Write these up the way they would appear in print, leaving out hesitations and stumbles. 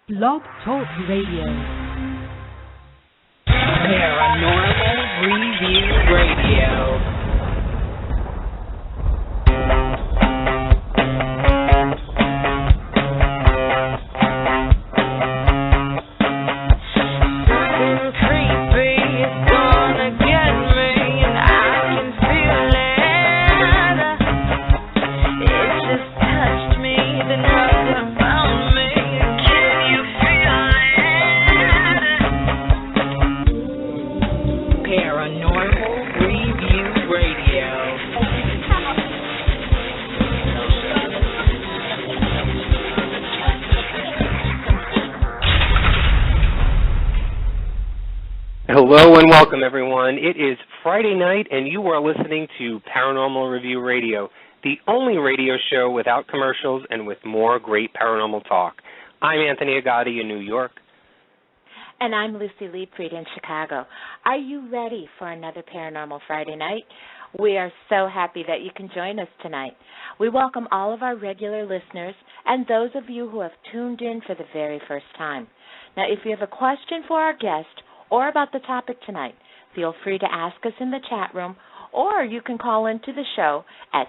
Blog Talk Radio. Paranormal Review Radio. Hello and welcome, everyone. It is Friday night, and you are listening to Paranormal Review Radio, the only radio show without commercials and with more great paranormal talk. I'm Anthony Agati in New York. And I'm Lucy Liebfried in Chicago. Are you ready for another Paranormal Friday night? We are so happy that you can join us tonight. We welcome all of our regular listeners and those of you who have tuned in for the very first time. Now, if you have a question for our guest or about the topic tonight, feel free to ask us in the chat room, or you can call into the show at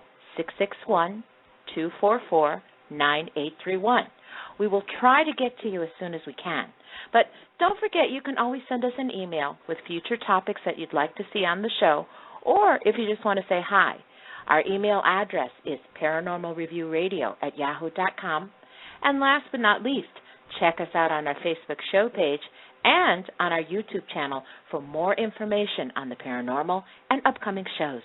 661-244-9831. We will try to get to you as soon as we can. But don't forget, you can always send us an email with future topics that you'd like to see on the show, or if you just want to say hi. Our email address is paranormalreviewradio@yahoo.com. And last but not least, check us out on our Facebook show page and on our YouTube channel for more information on the paranormal and upcoming shows.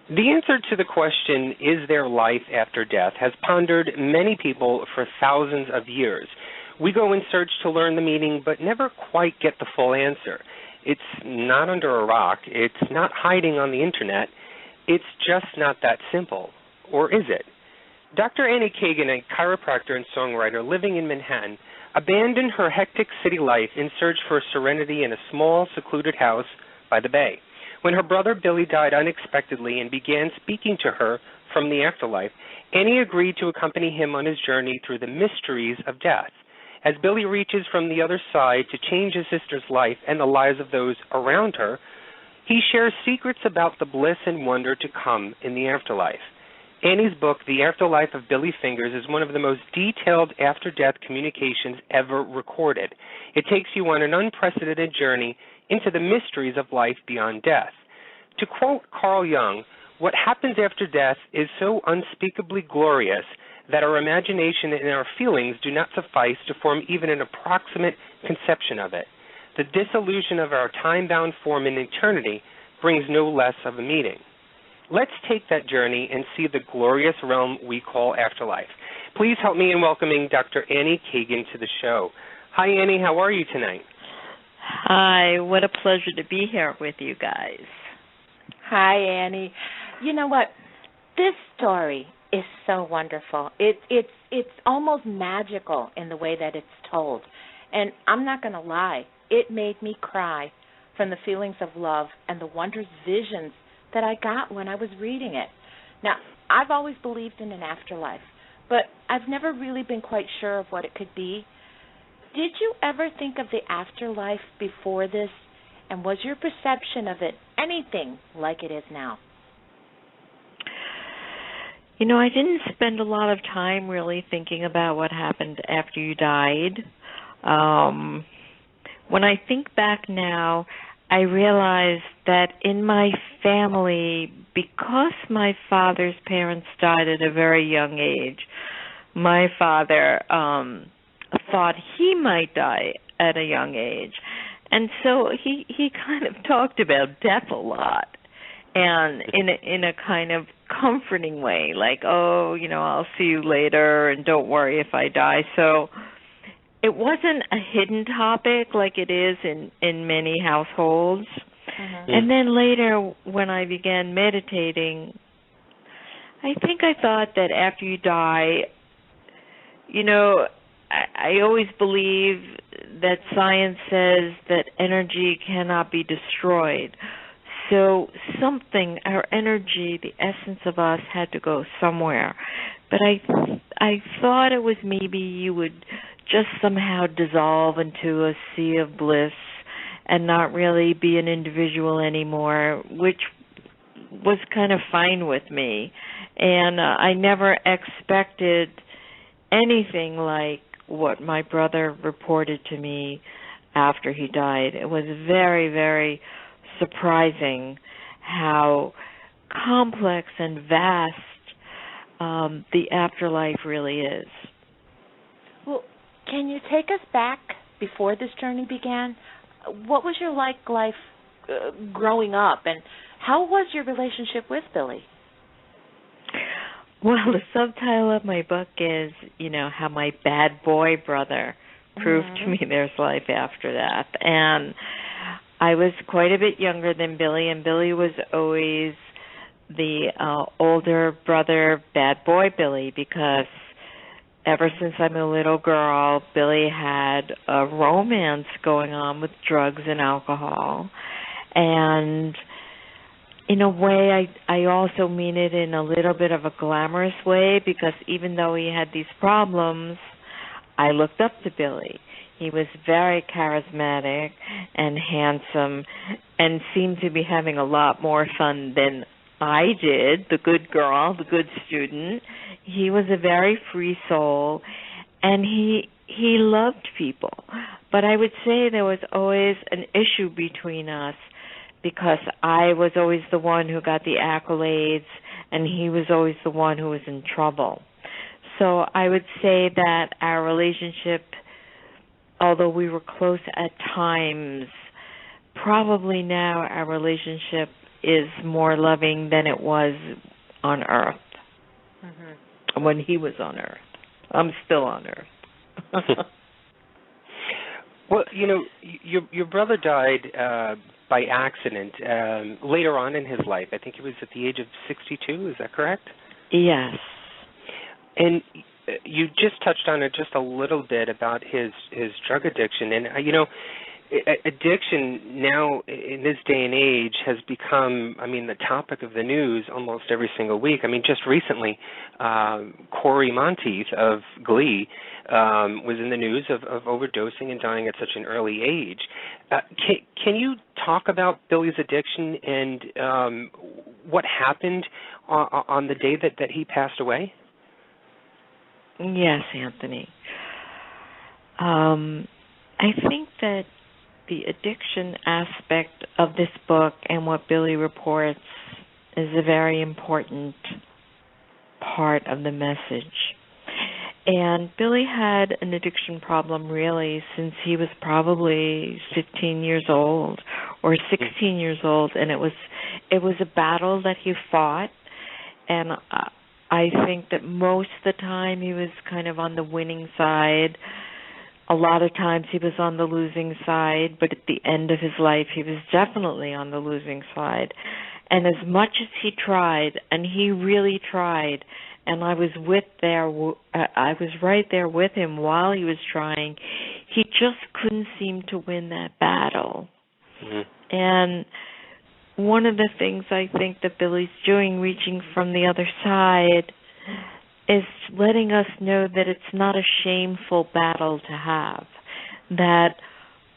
The answer to the question, is there life after death, has pondered many people for thousands of years. We go in search to learn the meaning, but never quite get the full answer. It's not under a rock. It's not hiding on the internet. It's just not that simple. Or is it? Dr. Annie Kagan, a chiropractor and songwriter living in Manhattan, abandoned her hectic city life in search for serenity in a small, secluded house by the bay. When her brother Billy died unexpectedly and began speaking to her from the afterlife, Annie agreed to accompany him on his journey through the mysteries of death. As Billy reaches from the other side to change his sister's life and the lives of those around her, he shares secrets about the bliss and wonder to come in the afterlife. Annie's book, The Afterlife of Billy Fingers, is one of the most detailed after-death communications ever recorded. It takes you on an unprecedented journey into the mysteries of life beyond death. To quote Carl Jung, what happens after death is so unspeakably glorious that our imagination and our feelings do not suffice to form even an approximate conception of it. The dissolution of our time-bound form in eternity brings no less of a meaning. Let's take that journey and see the glorious realm we call afterlife. Please help me in welcoming Dr. Annie Kagan to the show. Hi, Annie. How are you tonight? Hi. What a pleasure to be here with you guys. Hi, Annie. You know what? This story is so wonderful. It's almost magical in the way that it's told. And I'm not going to lie. It made me cry from the feelings of love and the wondrous visions that I got when I was reading it. Now, I've always believed in an afterlife, but I've never really been quite sure of what it could be. Did you ever think of the afterlife before this, and was your perception of it anything like it is now? You know, I didn't spend a lot of time really thinking about what happened after you died. When I think back now, I realized that in my family, because my father's parents died at a very young age, my father thought he might die at a young age. And so he kind of talked about death a lot, and in a kind of comforting way, like, oh, you know, I'll see you later and don't worry if I die. So it wasn't a hidden topic like it is in many households. Mm-hmm. And then later, when I began meditating, I think I thought that after you die, you know, I always believe that science says that energy cannot be destroyed. So something, our energy, the essence of us, had to go somewhere. But I thought it was maybe you would just somehow dissolve into a sea of bliss and not really be an individual anymore, which was kind of fine with me. And I never expected anything like what my brother reported to me after he died. It was very, very surprising how complex and vast the afterlife really is. Well, can you take us back before this journey began? What was your life growing up, and how was your relationship with Billy? Well, the subtitle of my book is, how my bad boy brother proved to me there's life after death. And I was quite a bit younger than Billy, and Billy was always the older brother, bad boy Billy, because ever since I'm a little girl, Billy had a romance going on with drugs and alcohol. And in a way, I also mean it in a little bit of a glamorous way, because even though he had these problems, I looked up to Billy. He was very charismatic and handsome and seemed to be having a lot more fun than I did, the good girl, the good student. He was a very free soul, and he loved people. But I would say there was always an issue between us, because I was always the one who got the accolades, and he was always the one who was in trouble. So I would say that our relationship, although we were close at times, probably now our relationship is more loving than it was on Earth, when he was on Earth. I'm still on Earth. Well, your brother died by accident later on in his life. I think he was at the age of 62. Is that correct? Yes. And you just touched on it just a little bit about his drug addiction. And, addiction now in this day and age has become, the topic of the news almost every single week. Just recently, Corey Monteith of Glee was in the news of overdosing and dying at such an early age. Can you talk about Billy's addiction and what happened on the day that he passed away? Yes, Anthony. I think that the addiction aspect of this book and what Billy reports is a very important part of the message. And Billy had an addiction problem really since he was probably 15 years old or 16 years old, and it was a battle that he fought, and I think that most of the time he was kind of on the winning side. A lot of times he was on the losing side, but at the end of his life he was definitely on the losing side. And as much as he tried, and he really tried, and I was right there with him while he was trying, he just couldn't seem to win that battle. Mm-hmm. And one of the things I think that Billy's doing, reaching from the other side, is letting us know that it's not a shameful battle to have, that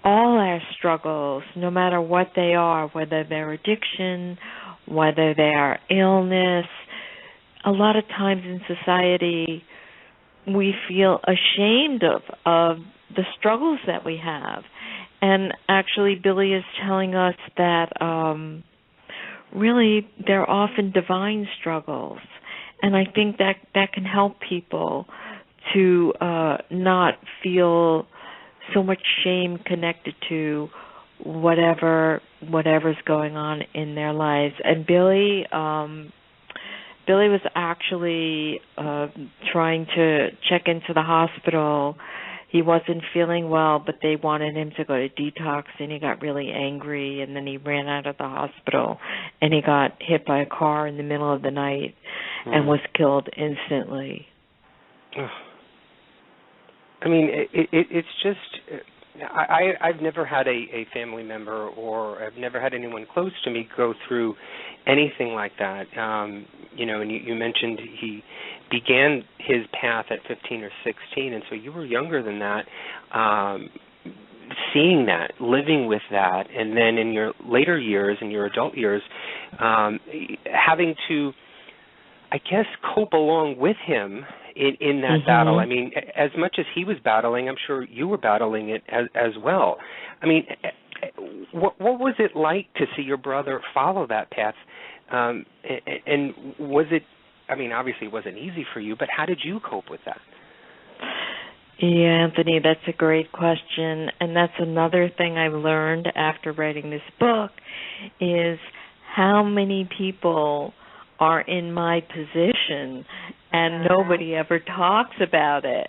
all our struggles, no matter what they are, whether they're addiction, whether they are illness, a lot of times in society we feel ashamed of the struggles that we have. And actually Billy is telling us that really they're often divine struggles. And I think that can help people to not feel so much shame connected to whatever's going on in their lives. And Billy was actually trying to check into the hospital. He wasn't feeling well, but they wanted him to go to detox, and he got really angry, and then he ran out of the hospital, and he got hit by a car in the middle of the night and was killed instantly. It's just, I've never had a family member, or I've never had anyone close to me go through anything like that. And you mentioned he began his path at 15 or 16, and so you were younger than that, seeing that, living with that, and then in your later years, in your adult years, having to, I guess, cope along with him in that battle. I mean, as much as he was battling, I'm sure you were battling it as well. I mean, what was it like to see your brother follow that path? And was it, I mean, obviously it wasn't easy for you, but how did you cope with that? Yeah, Anthony, that's a great question. And that's another thing I've learned after writing this book is how many people are in my position and nobody ever talks about it.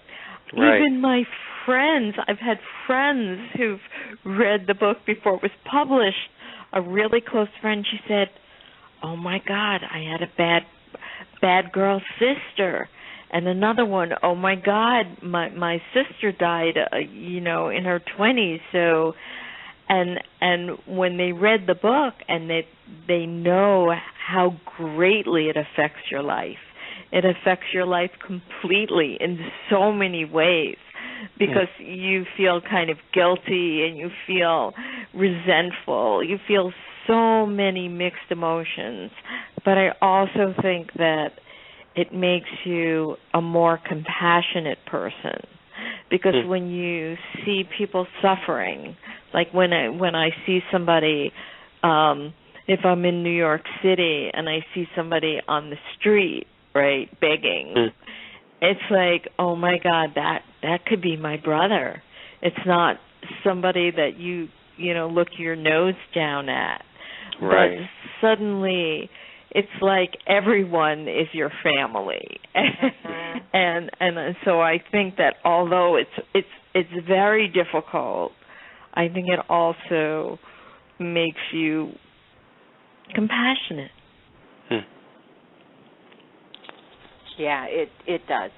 Right. Even my friends, I've had friends who've read the book before it was published. A really close friend, she said, "Oh my God, I had a bad girl sister." And another one, "Oh my God, my sister died, in her 20s." So, and when they read the book and they know how greatly it affects your life. It affects your life completely in so many ways, because you feel kind of guilty and you feel resentful. You feel so many mixed emotions. But I also think that it makes you a more compassionate person, because when you see people suffering, like when I see somebody, if I'm in New York City and I see somebody on the street, right, begging, it's like, oh my God, that could be my brother. It's not somebody that you look your nose down at. Right. But suddenly it's like everyone is your family. and so I think that although it's very difficult, I think it also makes you compassionate. Yeah, it does.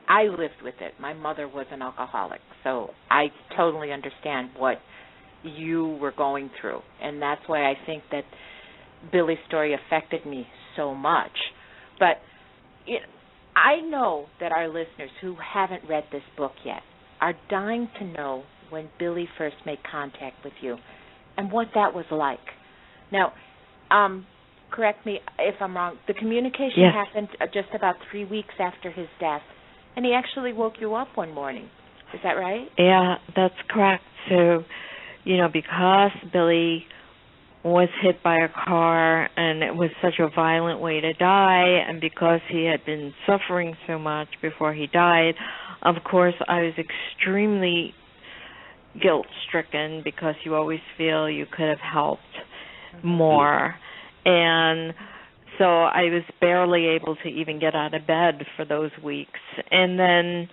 I lived with it. My mother was an alcoholic, so I totally understand what you were going through, and that's why I think that Billy's story affected me so much. But I know that our listeners who haven't read this book yet are dying to know when Billy first made contact with you and what that was like. Now, correct me if I'm wrong, the communication happened just about 3 weeks after his death, and he actually woke you up one morning. Is that right? Yeah, that's correct. So, because Billy was hit by a car and it was such a violent way to die, and because he had been suffering so much before he died, of course I was extremely guilt-stricken, because you always feel you could have helped more. And so I was barely able to even get out of bed for those weeks. And then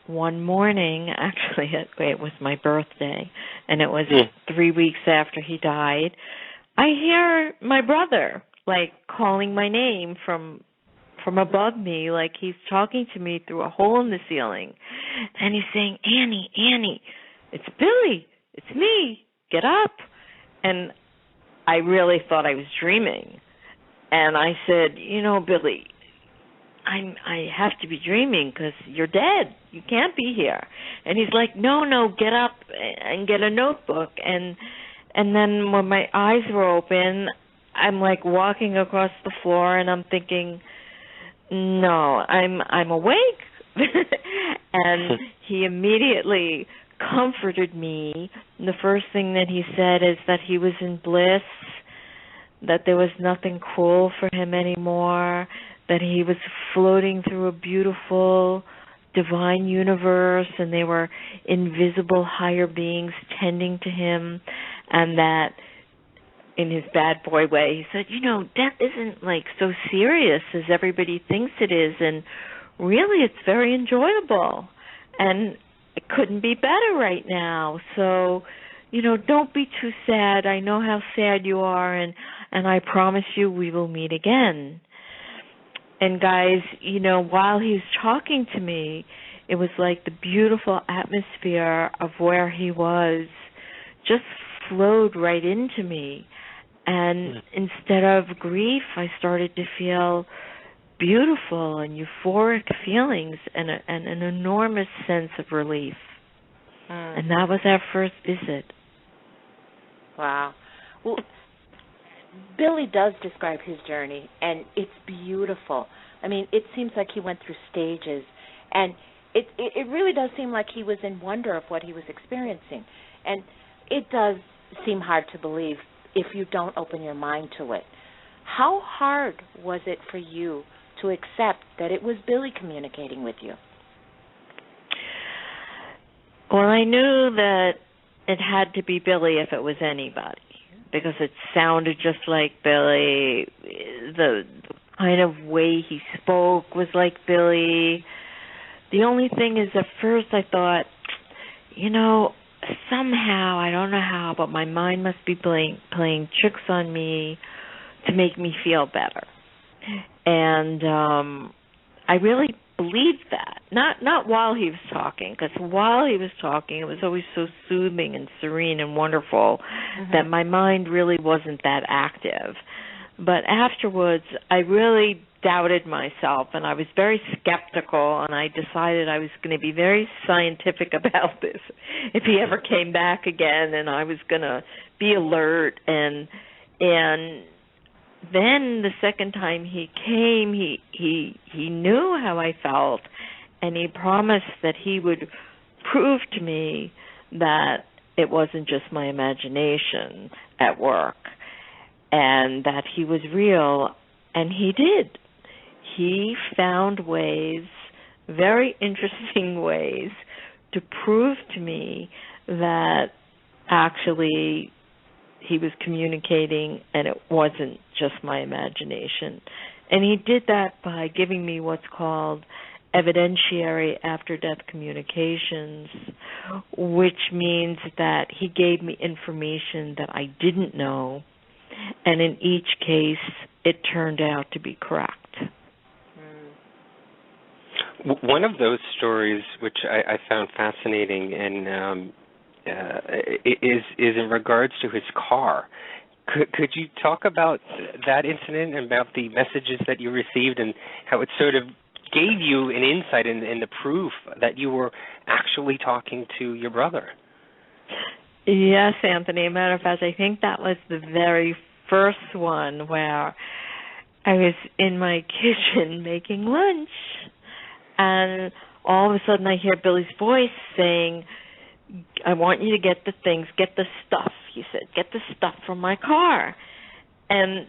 one morning, actually it was my birthday, and it was 3 weeks after he died, I hear my brother calling my name from above me, like he's talking to me through a hole in the ceiling, and he's saying, Annie, it's Billy, it's me, get up. And I really thought I was dreaming, and I said, Billy, I have to be dreaming, because you're dead. You can't be here. And he's like, no, get up and get a notebook. And then when my eyes were open, I'm walking across the floor, and I'm thinking, no, I'm awake. And he immediately comforted me. And the first thing that he said is that he was in bliss, that there was nothing cruel for him anymore, that he was floating through a beautiful divine universe, and they were invisible higher beings tending to him, and that in his bad boy way, he said, death isn't so serious as everybody thinks it is, and really it's very enjoyable, and it couldn't be better right now. So, don't be too sad. I know how sad you are, and I promise you we will meet again. And guys, while he's talking to me, it was like the beautiful atmosphere of where he was just flowed right into me. And instead of grief, I started to feel beautiful and euphoric feelings and an enormous sense of relief. And that was our first visit. Wow. Well, Billy does describe his journey, and it's beautiful. I mean, it seems like he went through stages, and it really does seem like he was in wonder of what he was experiencing. And it does seem hard to believe if you don't open your mind to it. How hard was it for you to accept that it was Billy communicating with you? Well, I knew that it had to be Billy if it was anybody, because it sounded just like Billy. The kind of way he spoke was like Billy. The only thing is, at first I thought, somehow, I don't know how, but my mind must be playing tricks on me to make me feel better. And I really believed that. Not while he was talking, because while he was talking, it was always so soothing and serene and wonderful that my mind really wasn't that active. But afterwards, I really doubted myself, and I was very skeptical, and I decided I was going to be very scientific about this if he ever came back again, and I was going to be alert. And then the second time he came, he knew how I felt, and he promised that he would prove to me that it wasn't just my imagination at work, and that he was real, and he did. He found ways, very interesting ways, to prove to me that actually he was communicating and it wasn't just my imagination. And he did that by giving me what's called evidentiary after-death communications, which means that he gave me information that I didn't know, and in each case it turned out to be correct. One of those stories, which I found fascinating, and is in regards to his car. Could you talk about that incident and about the messages that you received and how it sort of gave you an insight in the proof that you were actually talking to your brother? Yes, Anthony. As a matter of fact, I think that was the very first one where I was in my kitchen making lunch, and all of a sudden I hear Billy's voice saying, "I want you to get the things, get the stuff," he said, "get the stuff from my car." And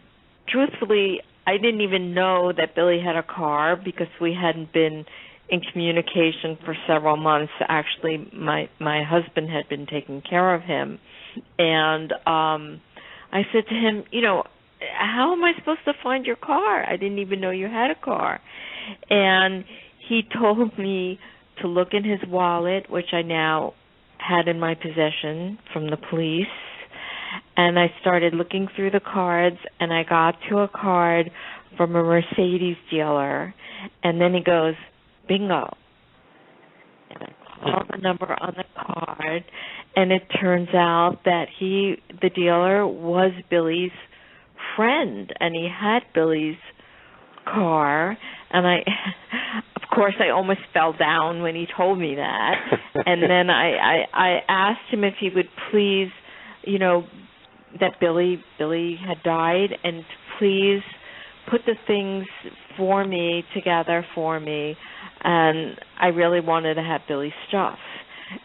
truthfully, I didn't even know that Billy had a car because we hadn't been in communication for several months. Actually, my husband had been taking care of him. And I said to him, how am I supposed to find your car? I didn't even know you had a car. And he told me to look in his wallet, which I now had in my possession from the police. And I started looking through the cards, and I got to a card from a Mercedes dealer. And then he goes, "Bingo." And I called the number on the card, and it turns out that the dealer was Billy's friend, and he had Billy's car. And of course, I almost fell down when he told me that. And then I asked him if he would please, that Billy had died, and please put the things together for me. And I really wanted to have Billy's stuff.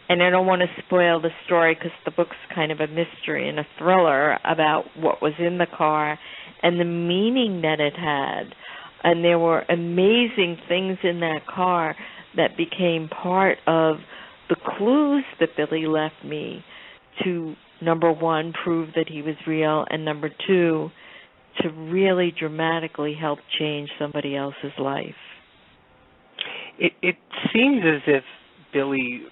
And I don't want to spoil the story because the book's kind of a mystery and a thriller about what was in the car and the meaning that it had. And there were amazing things in that car that became part of the clues that Billy left me to, number one, prove that he was real, and number two, to really dramatically help change somebody else's life. It seems as if Billy,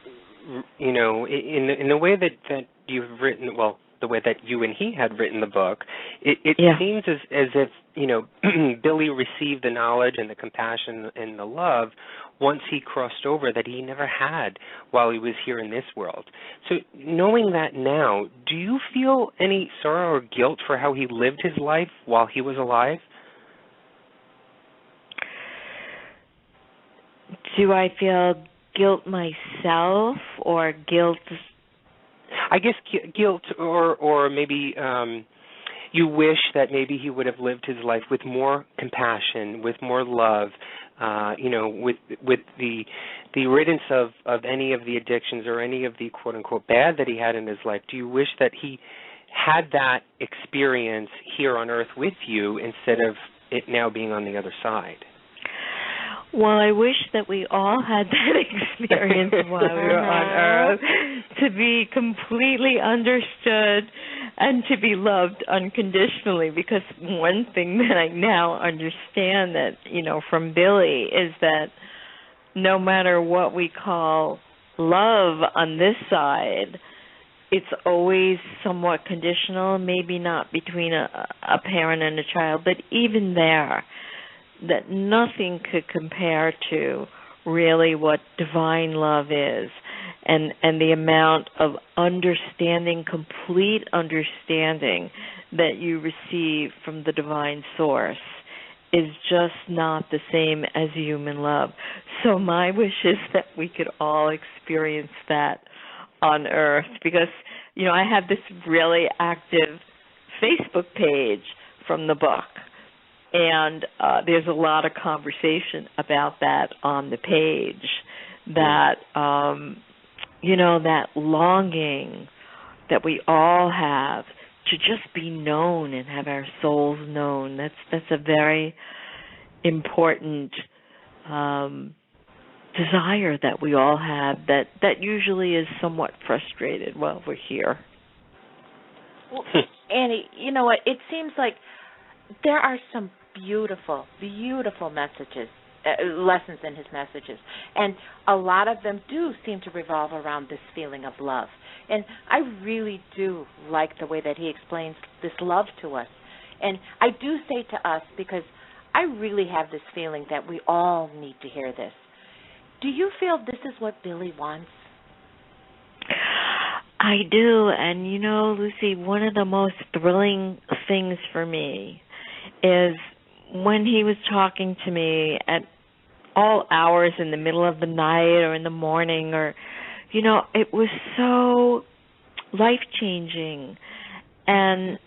in the way that you've written, well, the way that you and he had written the book, it seems as if, Billy received the knowledge and the compassion and the love once he crossed over that he never had while he was here in this world. So knowing that now, do you feel any sorrow or guilt for how he lived his life while he was alive? Do I feel guilt myself or guilt? I guess guilt or maybe you wish that maybe he would have lived his life with more compassion, with more love, with the riddance of any of the addictions or any of the quote-unquote bad that he had in his life. Do you wish that he had that experience here on Earth with you instead of it now being on the other side? Well, I wish that we all had that experience while we were on Earth, to be completely understood and to be loved unconditionally, because one thing that I now understand that, from Billy is that no matter what we call love on this side, it's always somewhat conditional, maybe not between a parent and a child, but even there, that nothing could compare to really what divine love is, and the amount of understanding, complete understanding that you receive from the divine source is just not the same as human love. So my wish is that we could all experience that on Earth, because, I have this really active Facebook page from the book. And there's a lot of conversation about that on the page, that, that longing that we all have to just be known and have our souls known. That's a very important desire that we all have that usually is somewhat frustrated while we're here. Well, Annie, you know what? It seems like there are some beautiful, beautiful messages, lessons in his messages. And a lot of them do seem to revolve around this feeling of love. And I really do like the way that he explains this love to us. And I do say to us, because I really have this feeling that we all need to hear this. Do you feel this is what Billy wants? I do. And, Lucy, one of the most thrilling things for me is when he was talking to me at all hours in the middle of the night or in the morning, or, it was so life-changing and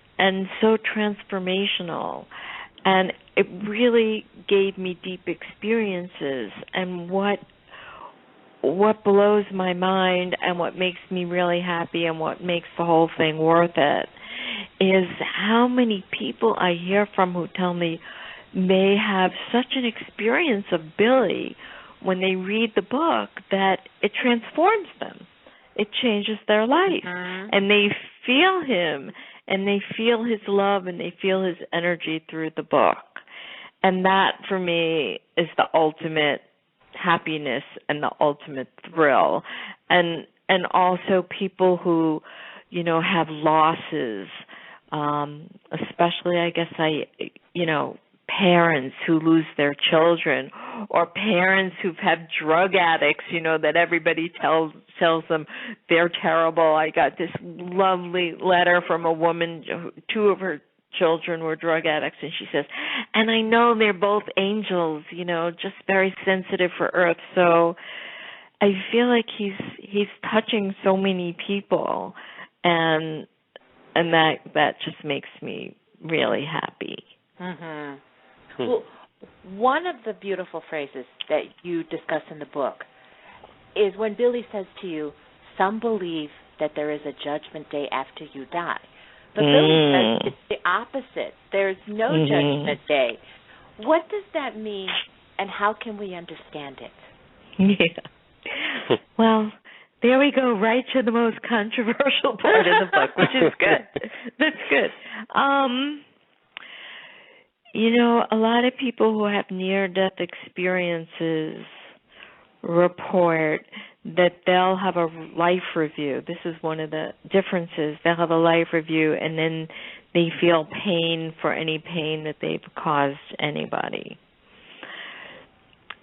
so transformational. And it really gave me deep experiences. And what blows my mind and what makes me really happy and what makes the whole thing worth it is how many people I hear from who tell me they have such an experience of Billy when they read the book that it transforms them. It changes their life. Mm-hmm. And they feel him, and they feel his love, and they feel his energy through the book. And that, for me, is the ultimate happiness and the ultimate thrill. And also people who, have losses, especially, I guess, parents who lose their children, or parents who've had drug addicts, that everybody tells them they're terrible. I got this lovely letter from a woman, 2 of her children were drug addicts, and she says, and I know they're both angels, just very sensitive for Earth. So I feel like he's touching so many people, and that just makes me really happy. Mm-hmm. Well, one of the beautiful phrases that you discuss in the book is when Billy says to you, some believe that there is a judgment day after you die. But Billy says it's the opposite. There's no judgment day. What does that mean, and how can we understand it? Yeah. Well, there we go, right to the most controversial part of the book, which is good. That's good. A lot of people who have near-death experiences report that they'll have a life review. This is one of the differences. They'll have a life review, and then they feel pain for any pain that they've caused anybody.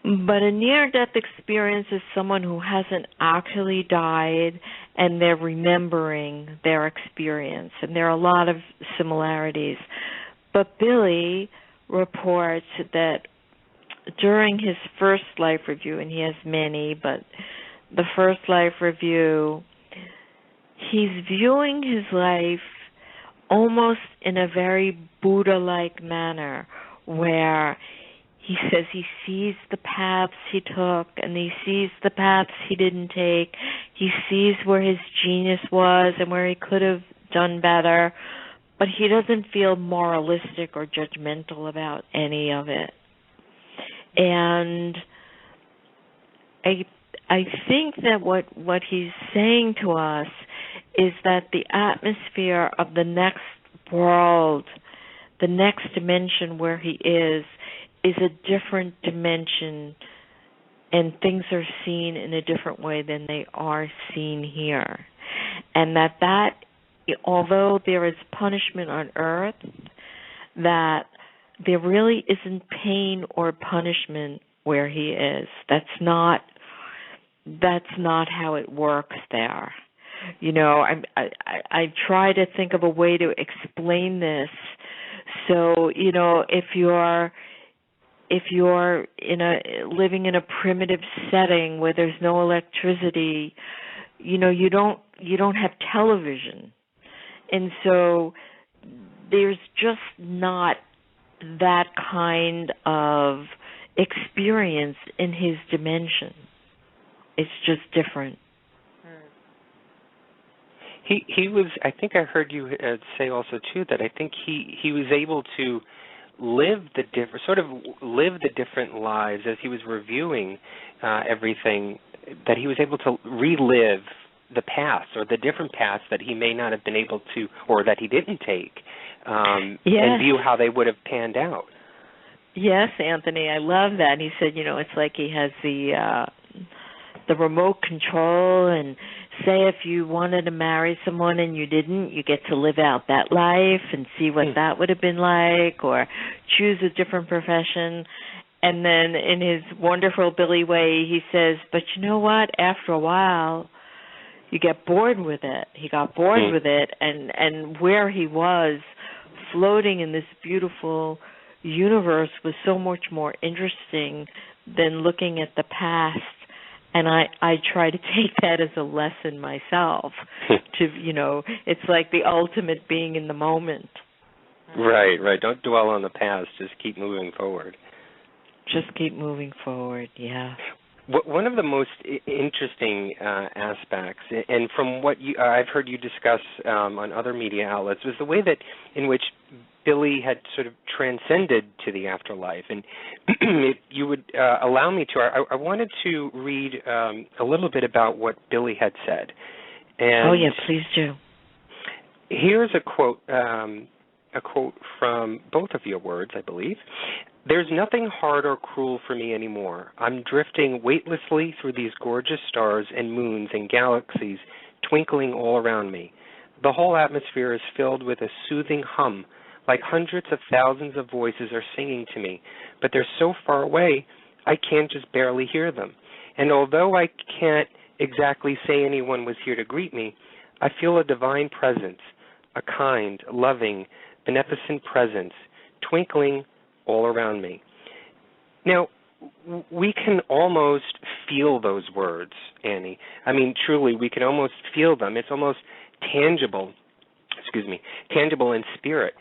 But a near-death experience is someone who hasn't actually died and they're remembering their experience. And there are a lot of similarities. But Billy reports that during his first life review, and he has many, but the first life review, he's viewing his life almost in a very Buddha-like manner, where he says he sees the paths he took and he sees the paths he didn't take. He sees where his genius was and where he could have done better, but he doesn't feel moralistic or judgmental about any of it. And I think that what he's saying to us is that the atmosphere of the next world, the next dimension where he is a different dimension, and things are seen in a different way than they are seen here. And that although there is punishment on earth, that there really isn't pain or punishment where he is. That's not how it works there. You know, I try to think of a way to explain this. So, you know, if you're living in a primitive setting where there's no electricity, you know, you don't have television. And so there's just not that kind of experience in his dimension. It's just different. He was, I think I heard you say also too that I think he was able to live the different lives as he was reviewing everything, that he was able to relive the past or the different paths that he may not have been able to, or that he didn't take, and view how they would have panned out. Yes, Anthony, I love that. And he said, you know, it's like he has the remote control, and say if you wanted to marry someone and you didn't, you get to live out that life and see what that would have been like, or choose a different profession. And then in his wonderful Billy way, he says, but you know what? After a while, you get bored with it. He got bored with it, and where he was floating in this beautiful universe was so much more interesting than looking at the past. And I try to take that as a lesson myself. To, you know, it's like the ultimate being in the moment. Right. Don't dwell on the past. Just keep moving forward. Just keep moving forward, yeah. One of the most interesting aspects, and from what I've heard you discuss on other media outlets, was the way that in which Billy had sort of transcended to the afterlife. And if you would allow me to, I wanted to read a little bit about what Billy had said. And yeah, please do. Here's a quote from both of your words, I believe. There's nothing hard or cruel for me anymore. I'm drifting weightlessly through these gorgeous stars and moons and galaxies twinkling all around me. The whole atmosphere is filled with a soothing hum, like hundreds of thousands of voices are singing to me, but they're so far away, I can't just barely hear them. And although I can't exactly say anyone was here to greet me, I feel a divine presence, a kind, loving, beneficent presence, twinkling all around me. Now, we can almost feel those words, Annie. I mean, truly, we can almost feel them. It's almost tangible in spirit.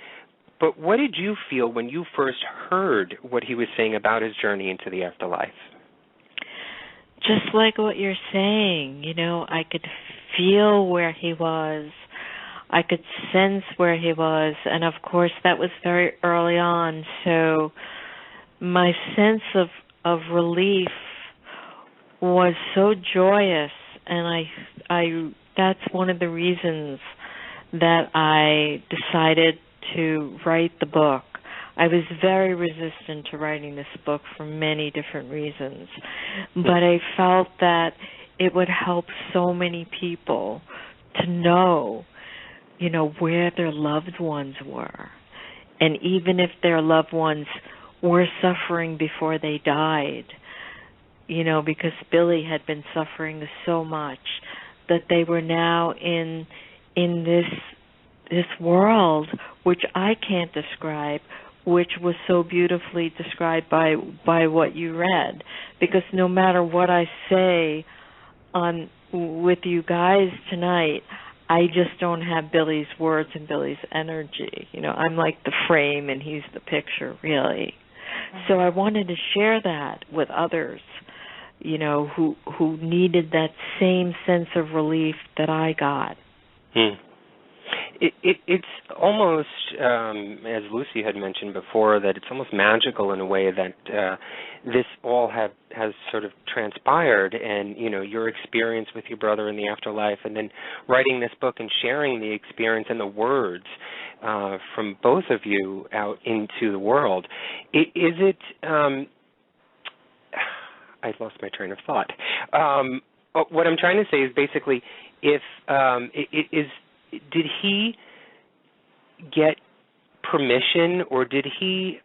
But what did you feel when you first heard what he was saying about his journey into the afterlife? Just like what you're saying, you know, I could feel where he was. I could sense where he was. And, of course, that was very early on. So my sense of relief was so joyous. And I that's one of the reasons that I decided to write the book. I was very resistant to writing this book for many different reasons, but I felt that it would help so many people to know, you know, where their loved ones were. And even if their loved ones were suffering before they died, because Billy had been suffering so much, that they were now in this world which I can't describe, which was so beautifully described by what you read. Because no matter what I say with you guys tonight, I just don't have Billy's words and Billy's energy. I'm like the frame and he's the picture, really. So I wanted to share that with others, who needed that same sense of relief that I got. It's almost, as Lucy had mentioned before, that it's almost magical in a way that this all has sort of transpired, and your experience with your brother in the afterlife, and then writing this book and sharing the experience and the words from both of you out into the world. Is it? I lost my train of thought. What I'm trying to say is basically, if did he get permission, or did he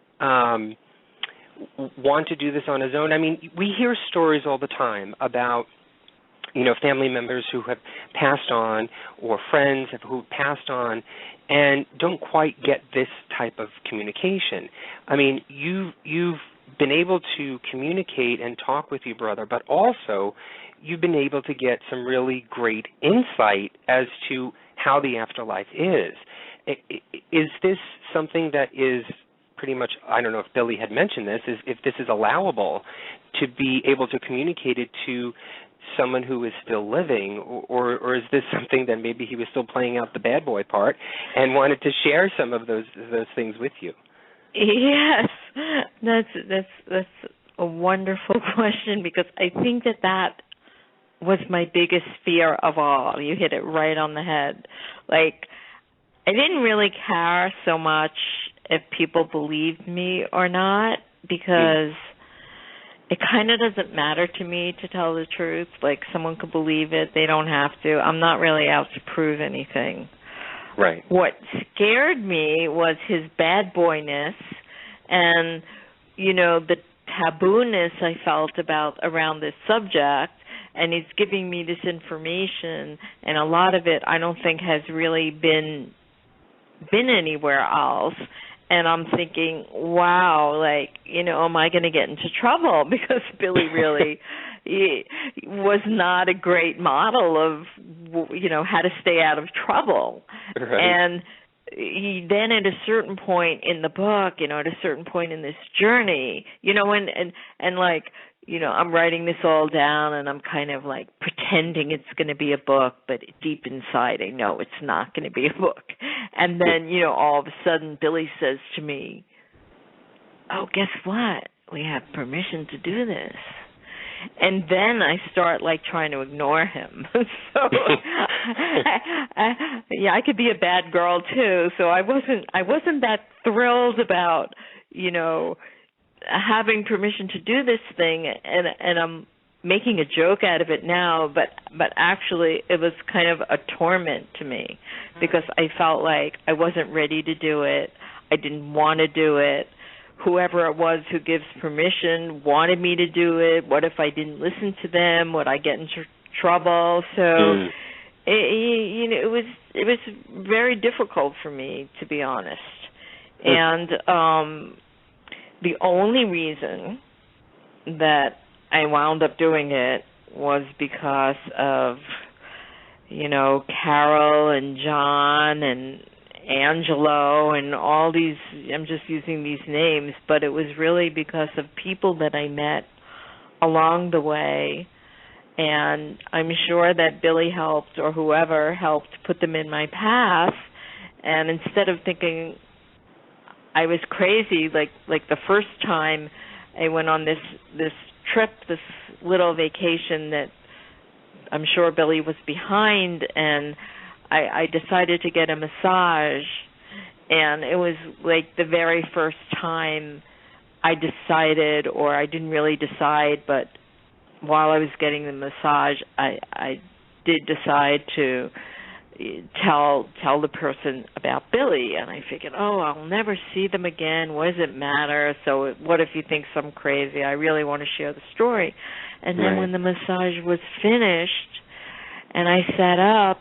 want to do this on his own? I mean, we hear stories all the time about, family members who have passed on, or friends who passed on, and don't quite get this type of communication. I mean, you've been able to communicate and talk with your brother, but also you've been able to get some really great insight as to how the afterlife is. Is this something that is pretty much, I don't know if Billy had mentioned this, if this is allowable to be able to communicate it to someone who is still living, or is this something that maybe he was still playing out the bad boy part and wanted to share some of those things with you? Yes, that's a wonderful question, because I think that was my biggest fear of all. You hit it right on the head. Like, I didn't really care so much if people believed me or not, because it kind of doesn't matter to me, to tell the truth. Like, someone could believe it, they don't have to. I'm not really out to prove anything. Right. What scared me was his bad boyness and, the tabooness I felt around this subject. And he's giving me this information, and a lot of it I don't think has really been anywhere else. And I'm thinking, wow, am I going to get into trouble? Because Billy really was not a great model of, how to stay out of trouble. Right. And he then, at a certain point in the book, at a certain point in this journey, I'm writing this all down, and I'm kind of like pretending it's going to be a book, but deep inside I know it's not going to be a book. And then, all of a sudden Billy says to me, oh, guess what? We have permission to do this. And then I start trying to ignore him. So I could be a bad girl too. So I wasn't that thrilled about, having permission to do this thing, and I'm making a joke out of it now, but actually it was kind of a torment to me, because I felt like I wasn't ready to do it. I didn't want to do it. Whoever it was who gives permission wanted me to do it. What if I didn't listen to them? Would I get into trouble? So it was very difficult for me, to be honest. And the only reason that I wound up doing it was because of, Carol and John and Angelo and all these, I'm just using these names, but it was really because of people that I met along the way. And I'm sure that Billy helped, or whoever helped, put them in my path. And instead of thinking I was crazy, like the first time I went on this trip, this little vacation that I'm sure Billy was behind, and I decided to get a massage, and it was like the very first time I decided, or I didn't really decide, but while I was getting the massage, I did decide to tell the person about Billy, and I figured, I'll never see them again. What does it matter? So what if he thinks I'm crazy? I really want to share the story. And then when the massage was finished and I sat up,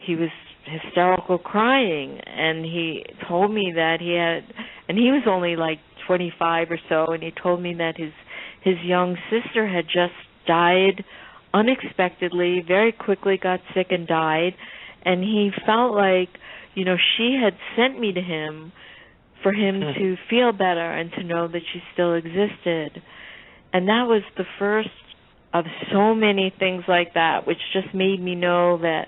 he was hysterical crying, and he told me that and he was only like 25 or so, and he told me that his young sister had just died unexpectedly, very quickly got sick and died, and he felt like, she had sent me to him for him to feel better and to know that she still existed. And that was the first of so many things like that, which just made me know that,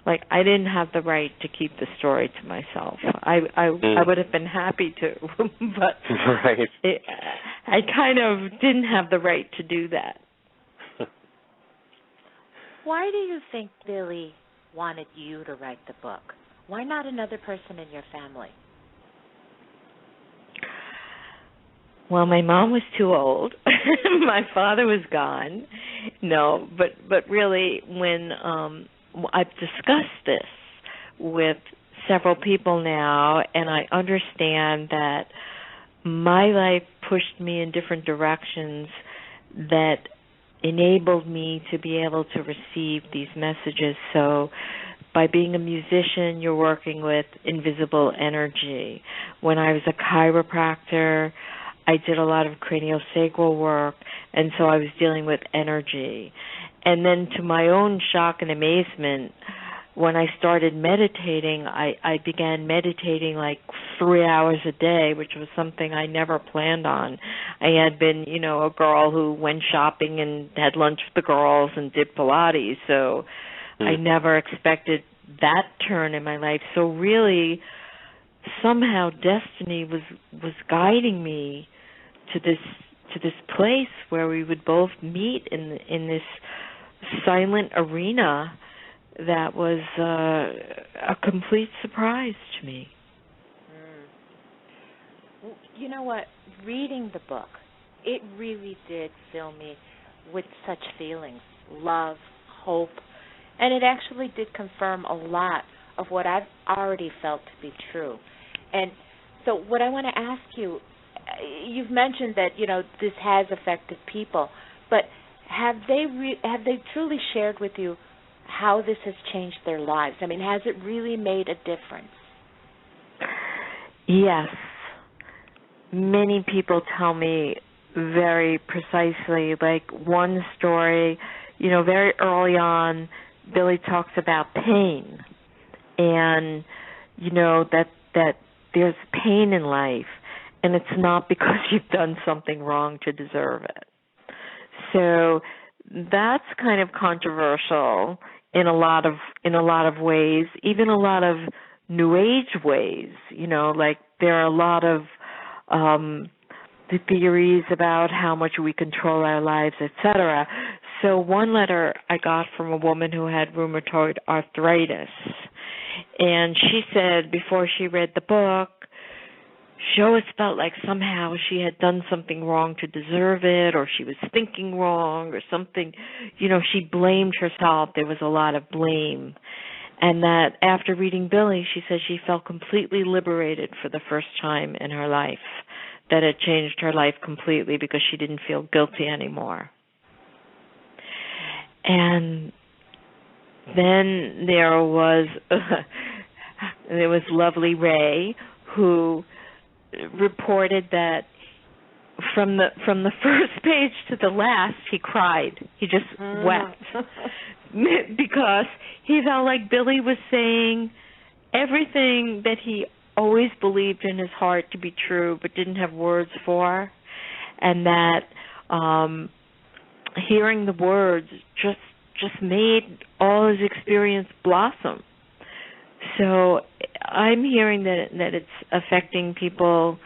like, I didn't have the right to keep the story to myself. I would have been happy to, but I kind of didn't have the right to do that. Why do you think Billy wanted you to write the book? Why not another person in your family? Well, my mom was too old. My father was gone. No, but really, when I've discussed this with several people now, and I understand that my life pushed me in different directions that enabled me to be able to receive these messages. So by being a musician, you're working with invisible energy. When I was a chiropractor, I did a lot of craniosacral work, and so I was dealing with energy. And then to my own shock and amazement, when I started meditating, I began meditating like 3 hours a day, which was something I never planned on. I had been, a girl who went shopping and had lunch with the girls and did Pilates, so I never expected that turn in my life. So really, somehow destiny was guiding me to this place where we would both meet in this silent arena that was a complete surprise to me. You know what? Reading the book, it really did fill me with such feelings, love, hope, and it actually did confirm a lot of what I've already felt to be true. And so what I want to ask you, you've mentioned that, this has affected people, but have they truly shared with you how this has changed their lives? I mean, has it really made a difference? Yes. Many people tell me very precisely, like one story, very early on, Billy talks about pain and, that there's pain in life, and it's not because you've done something wrong to deserve it. So that's kind of controversial in a lot of ways, even a lot of New Age ways. Like there are a lot of the theories about how much we control our lives, etc. So one letter I got from a woman who had rheumatoid arthritis, and she said before she read the book, she always felt like somehow she had done something wrong to deserve it, or she was thinking wrong or something. She blamed herself. There was a lot of blame. And that after reading Billy, she said she felt completely liberated for the first time in her life, that it changed her life completely because she didn't feel guilty anymore. And then there was lovely Ray, who reported that from the first page to the last, he cried. He just wept because he felt like Billy was saying everything that he always believed in his heart to be true but didn't have words for, and that hearing the words just made all his experience blossom. So I'm hearing that it's affecting people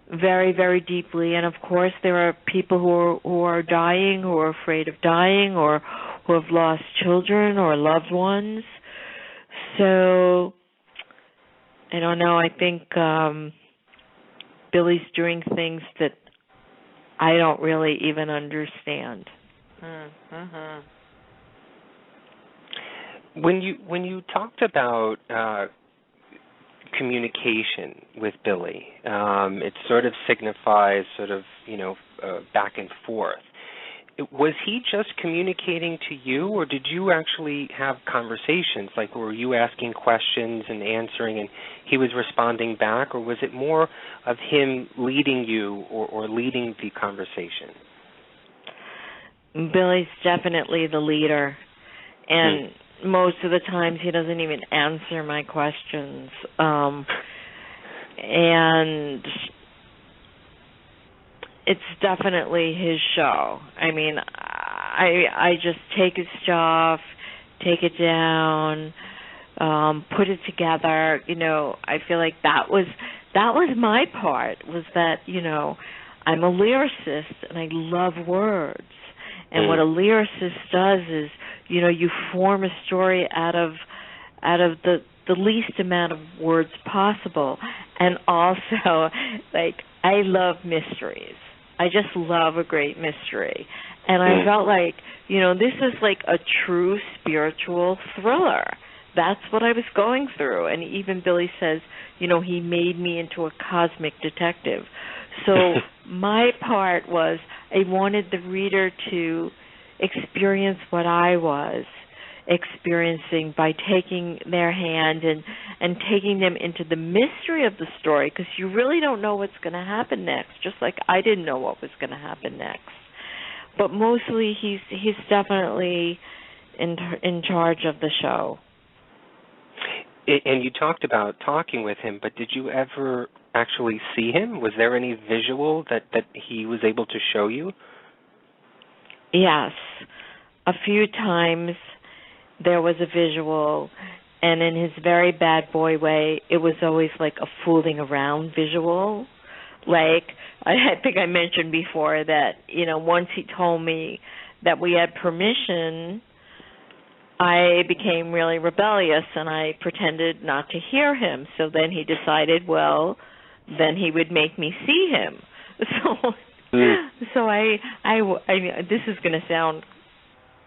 very, very deeply, and of course there are people who are dying, who are afraid of dying, or who have lost children or loved ones. So I don't know. I think Billy's doing things that I don't really even understand. Mm-hmm. When you talked about communication with Billy, it sort of signifies back and forth. Was he just communicating to you, or did you actually have conversations? Like, were you asking questions and answering, and he was responding back, or was it more of him leading you or leading the conversation? Billy's definitely the leader, and most of the times he doesn't even answer my questions. And it's definitely his show. I mean, I just take his stuff, take it down, put it together. You know, I feel like that was my part, was that, you know, I'm a lyricist and I love words. And what a lyricist does is, you know, you form a story out of the least amount of words possible. And also, like, I love mysteries. I just love a great mystery. And I felt like, you know, this is like a true spiritual thriller. That's what I was going through. And even Billy says, you know, he made me into a cosmic detective. So my part was, I wanted the reader to experience what I was experiencing by taking their hand and taking them into the mystery of the story, because you really don't know what's going to happen next, just like I didn't know what was going to happen next. But mostly he's definitely in charge of the show. And you talked about talking with him, but did you ever actually see him? Was there any visual that he was able to show you? Yes. A few times there was a visual, and in his very bad boy way, it was always like a fooling around visual. Like, I think I mentioned before that, you know, once he told me that we had permission, I became really rebellious, and I pretended not to hear him. So then he decided, well, then he would make me see him. So I this is going to sound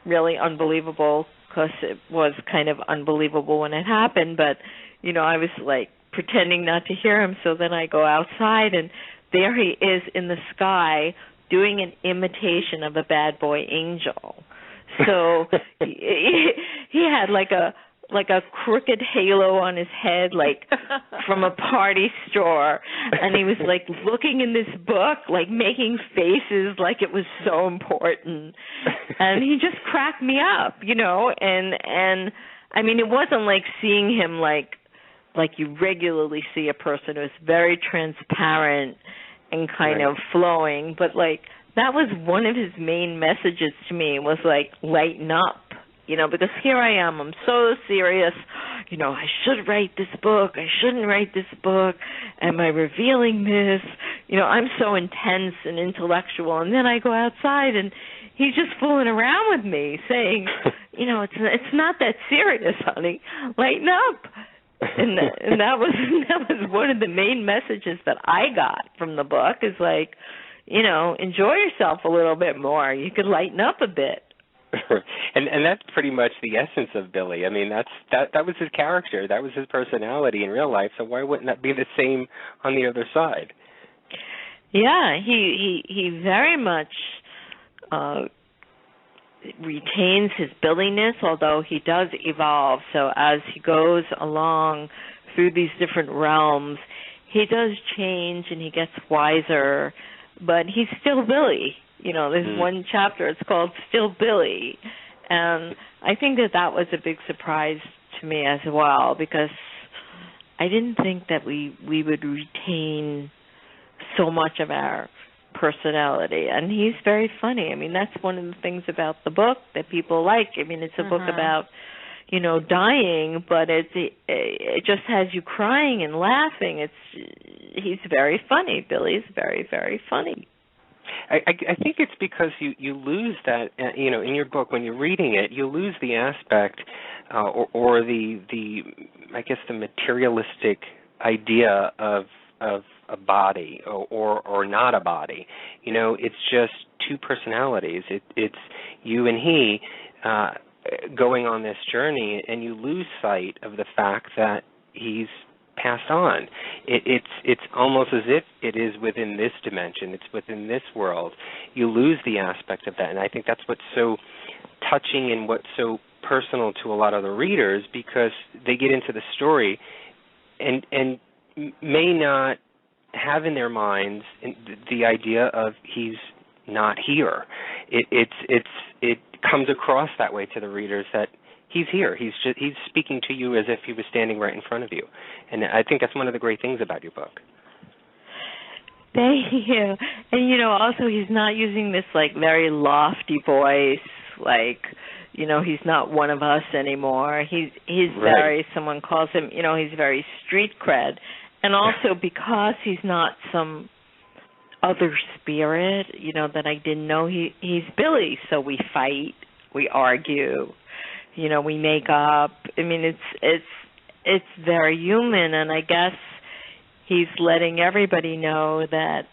really unbelievable, because it was kind of unbelievable when it happened, but, you know, I was like pretending not to hear him. So then I go outside, and there he is in the sky doing an imitation of a bad boy angel. So he had like a crooked halo on his head, like from a party store, and he was like looking in this book, like making faces like it was so important, and he just cracked me up, you know. And I mean, it wasn't like seeing him like you regularly see a person who's very transparent and kind of flowing, but like that was one of his main messages to me, was like, lighten up. You know, because here I am, I'm so serious, you know, I should write this book, I shouldn't write this book, am I revealing this? You know, I'm so intense and intellectual, and then I go outside and he's just fooling around with me, saying, you know, it's not that serious, honey, lighten up. And that was one of the main messages that I got from the book, is like, you know, enjoy yourself a little bit more, you could lighten up a bit. And that's pretty much the essence of Billy. I mean, that was his character. That was his personality in real life. So why wouldn't that be the same on the other side? Yeah, he very much retains his Billiness, although he does evolve. So as he goes along through these different realms, he does change and he gets wiser, but he's still Billy. You know, there's one chapter, it's called Still Billy. And I think that was a big surprise to me as well, because I didn't think that we would retain so much of our personality. And he's very funny. I mean, that's one of the things about the book that people like. I mean, it's a book about, you know, dying, but it just has you crying and laughing. He's very funny. Billy's very, very funny. I think it's because you lose that, you know, in your book, when you're reading it, you lose the aspect or the I guess the materialistic idea of a body or not a body. You know, it's just two personalities. It's you and he going on this journey, and you lose sight of the fact that he's passed on. It's almost as if it is within this dimension. It's within this world. You lose the aspect of that, and I think that's what's so touching and what's so personal to a lot of the readers, because they get into the story and may not have in their minds the idea of he's not here. It comes across that way to the readers that he's here. He's speaking to you as if he was standing right in front of you. And I think that's one of the great things about your book. Thank you. And, also he's not using this, very lofty voice, he's not one of us anymore. He's right. very, someone calls him, he's very street cred. And also because he's not some other spirit, that I didn't know, he's Billy. So we fight, we argue, we make up. I mean, it's very human, and I guess he's letting everybody know that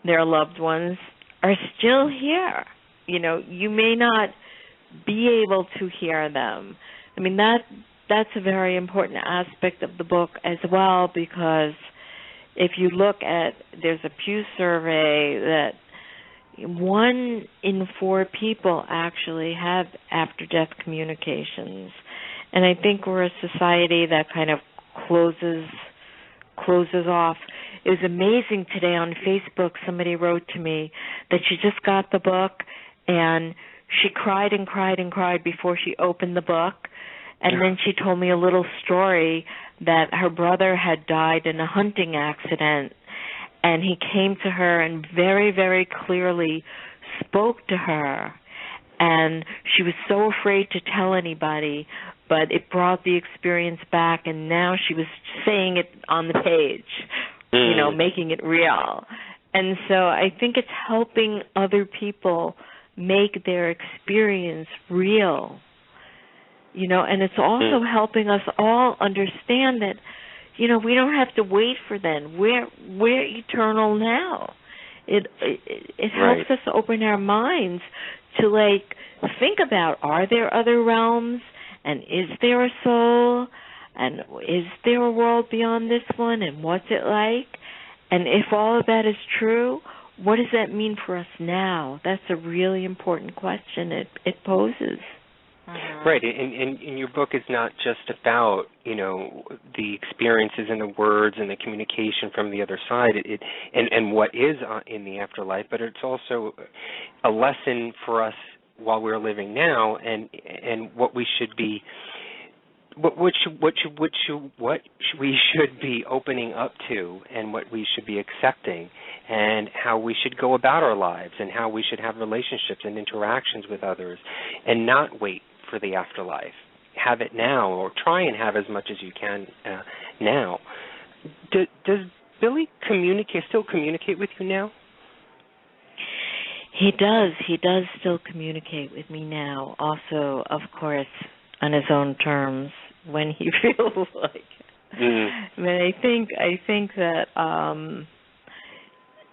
their loved ones are still here. You may not be able to hear them. I mean, that's a very important aspect of the book as well, because if you look at, there's a Pew survey that 1 in 4 people actually have after-death communications. And I think we're a society that kind of closes off. It was amazing today on Facebook, somebody wrote to me that she just got the book and she cried and cried and cried before she opened the book. And then she told me a little story that her brother had died in a hunting accident, and he came to her and very, very clearly spoke to her. And she was so afraid to tell anybody, but it brought the experience back, and now she was saying it on the page, making it real. And so I think it's helping other people make their experience real. And it's also helping us all understand that, we don't have to wait for them. We're eternal now. It helps us open our minds to think about, are there other realms, and is there a soul, and is there a world beyond this one, and what's it like? And if all of that is true, what does that mean for us now? That's a really important question it poses. Right, and your book is not just about, the experiences and the words and the communication from the other side, and what is in the afterlife, but it's also a lesson for us while we're living now, and what we should be, what we should be opening up to, and what we should be accepting, and how we should go about our lives, and how we should have relationships and interactions with others, and not wait for the afterlife. Have it now, or try and have as much as you can now. Does Billy still communicate with you now? He does. He does still communicate with me now. Also, of course, on his own terms when he feels like it. I mean, I think that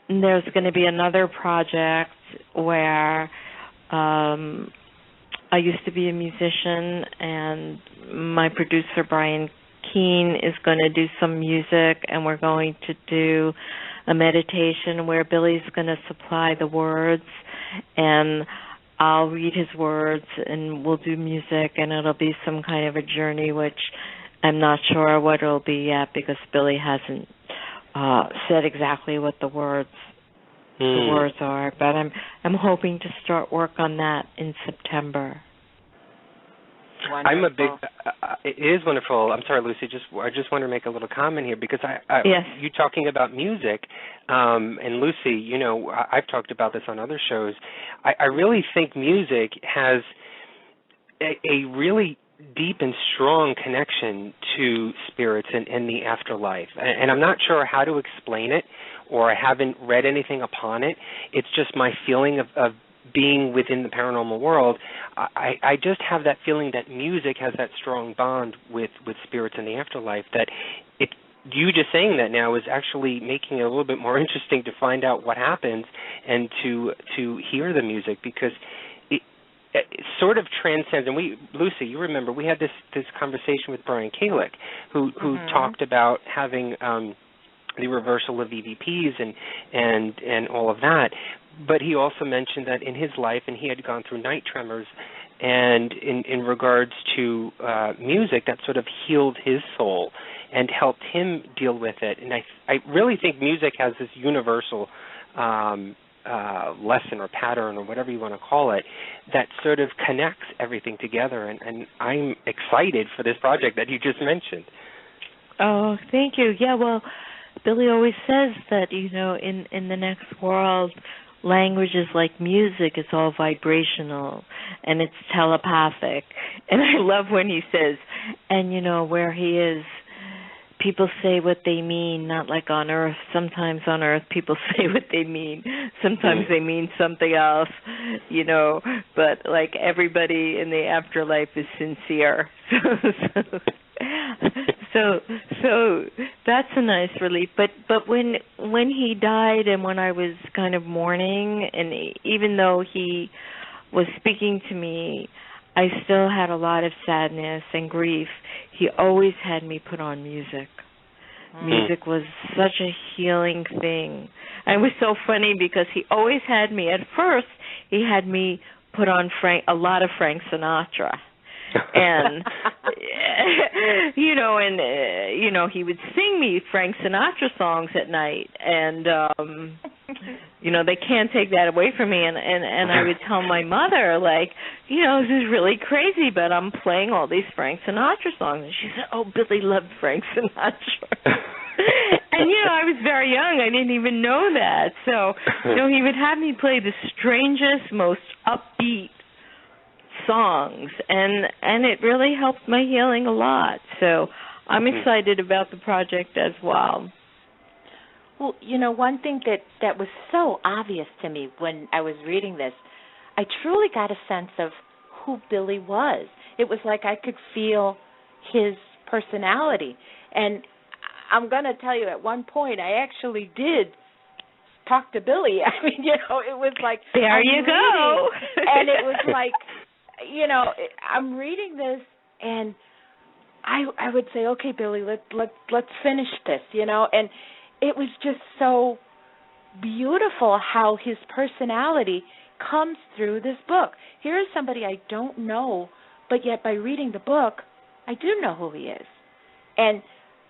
there's going to be another project where I used to be a musician, and my producer, Brian Keene, is going to do some music, and we're going to do a meditation where Billy's going to supply the words, and I'll read his words, and we'll do music, and it'll be some kind of a journey, which I'm not sure what it'll be yet because Billy hasn't said exactly what the words are, but I'm hoping to start work on that in September. Wonderful. I'm a big. It is wonderful. I'm sorry, Lucy. I just want to make a little comment here because yes. You talking about music, and Lucy, I've talked about this on other shows. I really think music has a really deep and strong connection to spirits and the afterlife. And I'm not sure how to explain it, or I haven't read anything upon it. It's just my feeling of being within the paranormal world. I just have that feeling that music has that strong bond with spirits in the afterlife, that you just saying that now is actually making it a little bit more interesting to find out what happens and to hear the music, because sort of transcends. And Lucy, you remember we had this conversation with Brian Kalick, who talked about having the reversal of EVPs and all of that. But he also mentioned that in his life, and he had gone through night tremors, and in regards to music, that sort of healed his soul and helped him deal with it. And I really think music has this universal lesson or pattern or whatever you want to call it that sort of connects everything together. And I'm excited for this project that you just mentioned. Oh, thank you. Yeah, well, Billy always says that, in the next world, language is like music. It's all vibrational, and it's telepathic. And I love when he says, and, where he is, people say what they mean, not like on Earth. Sometimes on Earth people say what they mean. Sometimes they mean something else, but like everybody in the afterlife is sincere. So that's a nice relief. But when he died and when I was kind of mourning, and even though he was speaking to me, I still had a lot of sadness and grief. He always had me put on music. Music was such a healing thing. And it was so funny because he always had me, at first, he had me put on a lot of Frank Sinatra. And, he would sing me Frank Sinatra songs at night. And, they can't take that away from me. And I would tell my mother, this is really crazy, but I'm playing all these Frank Sinatra songs. And she said, oh, Billy loved Frank Sinatra. And, I was very young. I didn't even know that. So, he would have me play the strangest, most upbeat songs. And it really helped my healing a lot. So I'm excited about the project as well. Well, one thing that was so obvious to me when I was reading this, I truly got a sense of who Billy was. It was like I could feel his personality. And I'm going to tell you, at one point, I actually did talk to Billy. I mean, it was like... There you go. And it was like, I'm reading this, and I would say, okay, Billy, let's finish this, and it was just so beautiful how his personality comes through this book. Here is somebody I don't know, but yet by reading the book, I do know who he is. And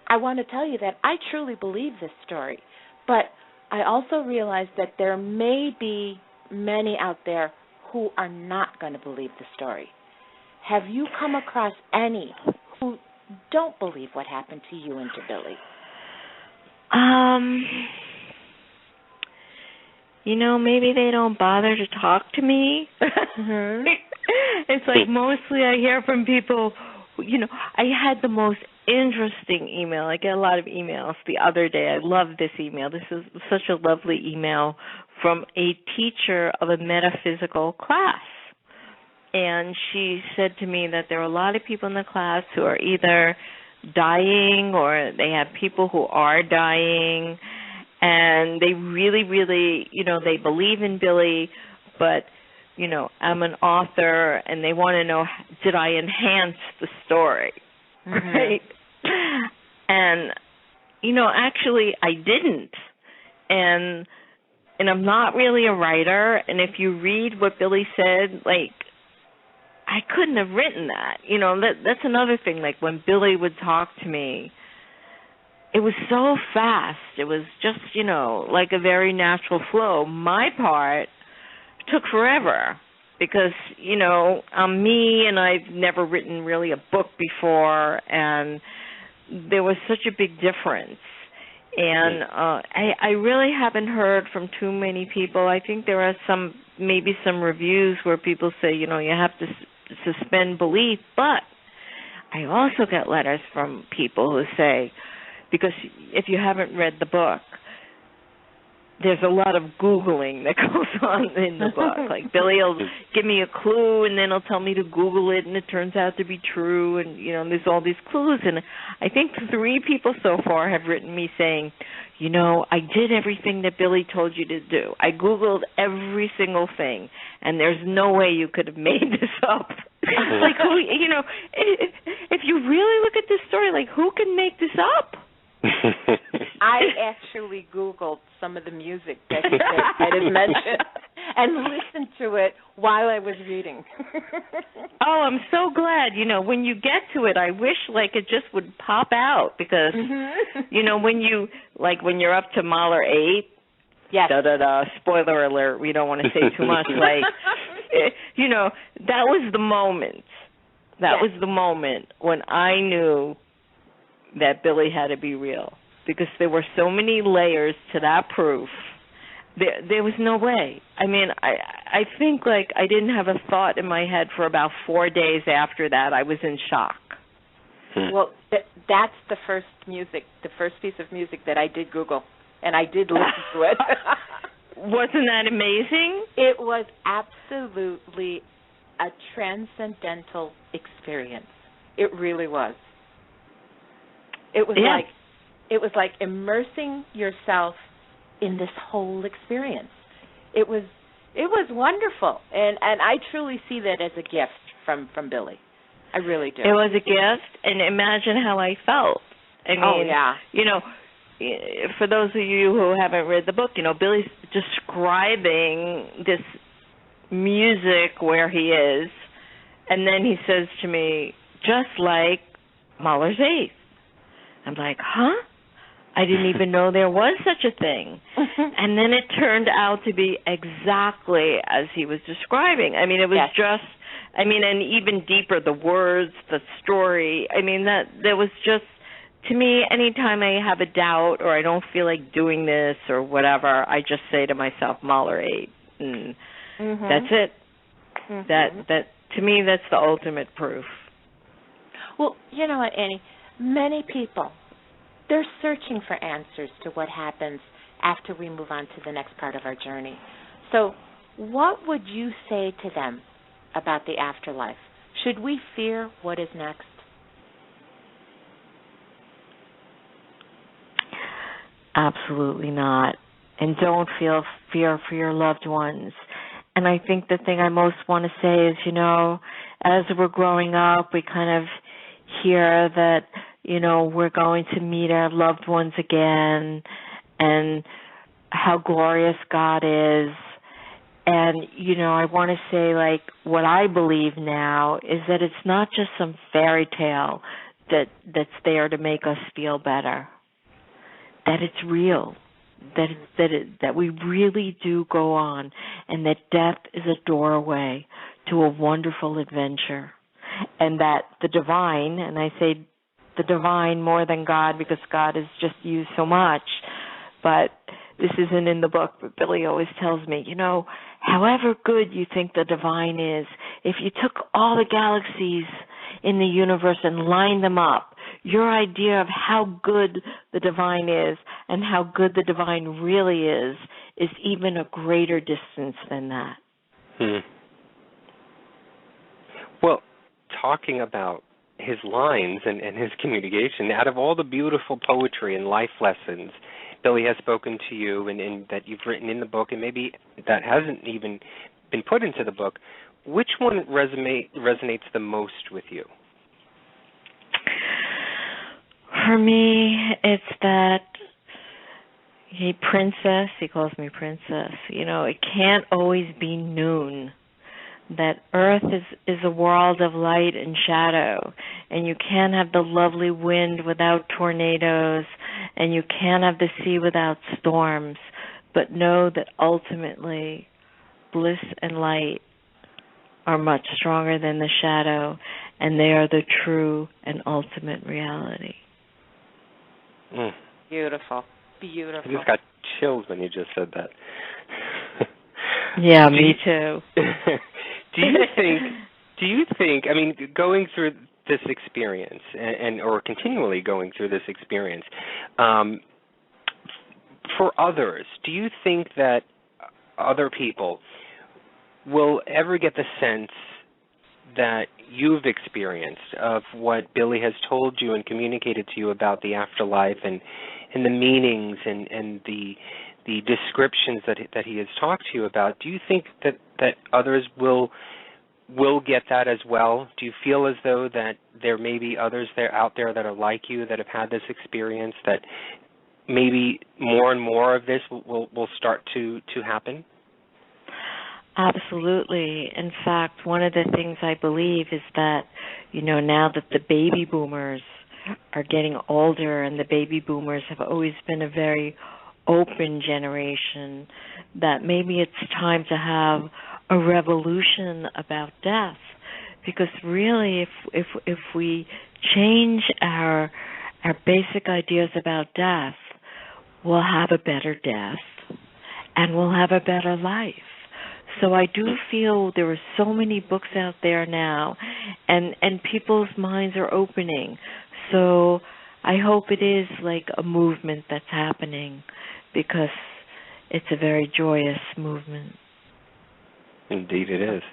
I want to tell you that I truly believe this story, but I also realize that there may be many out there who are not going to believe the story. Have you come across any who don't believe what happened to you and to Billy? Maybe they don't bother to talk to me. It's like mostly I hear from people who, I had the most interesting email. I get a lot of emails the other day. I love this email. This is such a lovely email from a teacher of a metaphysical class. And she said to me that there are a lot of people in the class who are either dying or they have people who are dying, and they really, really, they believe in Billy, but, I'm an author, and they want to know, did I enhance the story, right? And, actually I didn't, and I'm not really a writer, and if you read what Billy said, I couldn't have written that. That's another thing. When Billy would talk to me, it was so fast. It was just, like a very natural flow. My part took forever because, I'm me and I've never written really a book before, and there was such a big difference. And I really haven't heard from too many people. I think there are maybe some reviews where people say, you have to suspend belief, but I also get letters from people who say, because if you haven't read the book, there's a lot of Googling that goes on in the book. Like Billy will give me a clue, and then he'll tell me to Google it, and it turns out to be true. And, there's all these clues. And I think 3 people so far have written me saying, I did everything that Billy told you to do. I Googled every single thing, and there's no way you could have made this up. Like, who, if you really look at this story, like, who can make this up? I actually Googled some of the music that is mentioned and listened to it while I was reading. Oh, I'm so glad. When you get to it, I wish it just would pop out because, when you're up to Mahler 8, yes. Spoiler alert, we don't want to say too much, that was the moment. That was the moment when I knew that Billy had to be real, because there were so many layers to that proof. There was no way. I mean, I think I didn't have a thought in my head for about 4 days after that. I was in shock. Well, that's the first piece of music that I did Google, and I did listen to it. Wasn't that amazing? It was absolutely a transcendental experience. It really was. It was like immersing yourself in this whole experience. It was wonderful, and I truly see that as a gift from Billy. I really do. It was a gift, and imagine how I felt. I mean, for those of you who haven't read the book, Billy's describing this music where he is, and then he says to me, just like Mahler's 8th. I'm like, huh? I didn't even know there was such a thing. And then it turned out to be exactly as he was describing. I mean, it was and even deeper, the words, the story. I mean, there was just, to me, anytime I have a doubt or I don't feel like doing this or whatever, I just say to myself, Mahler 8. And that's it. That to me, that's the ultimate proof. Well, you know what, Annie? Many people, they're searching for answers to what happens after we move on to the next part of our journey. So what would you say to them about the afterlife? Should we fear what is next? Absolutely not. And don't feel fear for your loved ones. And I think the thing I most want to say is, as we're growing up, we kind of hear that, we're going to meet our loved ones again and how glorious God is. And, I want to say, what I believe now is that it's not just some fairy tale that's there to make us feel better, that it's real, that we really do go on, and that death is a doorway to a wonderful adventure, and that the divine, and I say the divine more than God because God is just used so much, but this isn't in the book, but Billy always tells me, however good you think the divine is, if you took all the galaxies in the universe and lined them up, your idea of how good the divine is and how good the divine really is even a greater distance than that. Well, talking about his lines and his communication, out of all the beautiful poetry and life lessons Billy has spoken to you and that you've written in the book, and maybe that hasn't even been put into the book, which one resonates the most with you? For me, it's that princess, he calls me princess, it can't always be noon. That earth is a world of light and shadow, and you can't have the lovely wind without tornadoes, and you can't have the sea without storms, but know that ultimately bliss and light are much stronger than the shadow, and they are the true and ultimate reality. Beautiful. Beautiful. I just got chills when you just said that. Yeah, me too. Do you think, I mean, going through this experience or continually going through this experience, for others, do you think that other people will ever get the sense that you've experienced of what Billy has told you and communicated to you about the afterlife and the meanings and the descriptions that he has talked to you about? Do you think that others will get that as well? Do you feel as though that there may be others out there that are like you that have had this experience, that maybe more and more of this will start to happen? Absolutely. In fact, one of the things I believe is that, now that the baby boomers are getting older, and the baby boomers have always been a very open generation, that maybe it's time to have a revolution about death. Because really, if we change our basic ideas about death, we'll have a better death and we'll have a better life. So I do feel there are so many books out there now, and people's minds are opening. So I hope it is like a movement that's happening, because it's a very joyous movement. Indeed it is.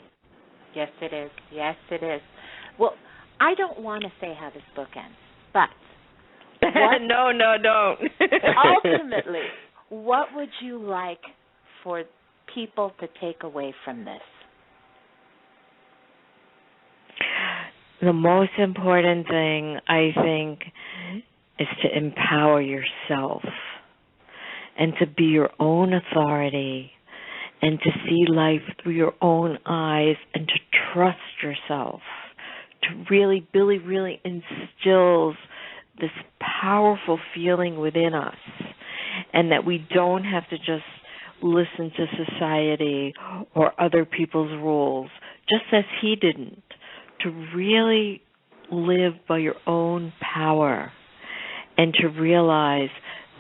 Yes, it is. Yes, it is. Well, I don't want to say how this book ends, but No, don't. Ultimately, what would you like for people to take away from this? The most important thing, I think, is to empower yourself and to be your own authority and to see life through your own eyes and to trust yourself. To Billy really instills this powerful feeling within us, and that we don't have to just listen to society or other people's rules, just as he didn't. To really live by your own power and to realize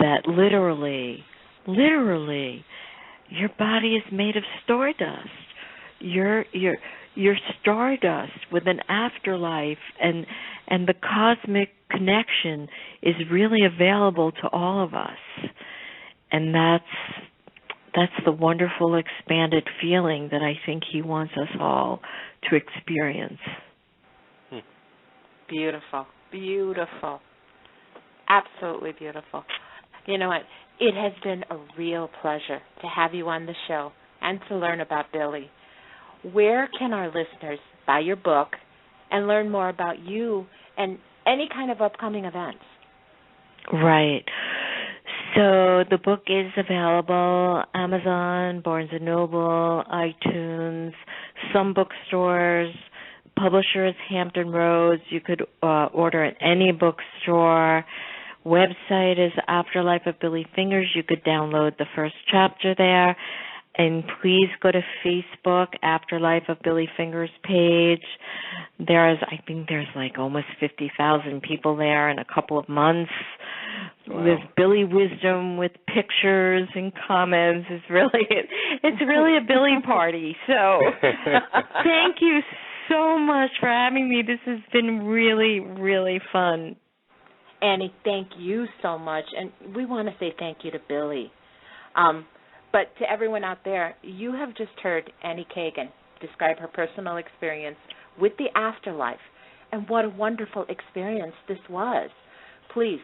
that literally, your body is made of stardust. You're stardust with an afterlife, and the cosmic connection is really available to all of us. And that's the wonderful expanded feeling that I think he wants us all to experience. Beautiful. Beautiful. Absolutely beautiful. You know what? It has been a real pleasure to have you on the show and to learn about Billy. Where can our listeners buy your book and learn more about you and any kind of upcoming events? Right. So the book is available Amazon, Barnes & Noble, iTunes, some bookstores. Publisher is Hampton Roads. You could order at any bookstore. Website is Afterlife of Billy Fingers. You could download the first chapter there. And please go to Facebook, Afterlife of Billy Fingers page. I think there's like almost 50,000 people there in a couple of months. Wow. With Billy wisdom, with pictures and comments. It's really a Billy party. So thank you so much for having me. This has been really, really fun. Annie, thank you so much. And we want to say thank you to Billy. But to everyone out there, you have just heard Annie Kagan describe her personal experience with the afterlife, and what a wonderful experience this was. Please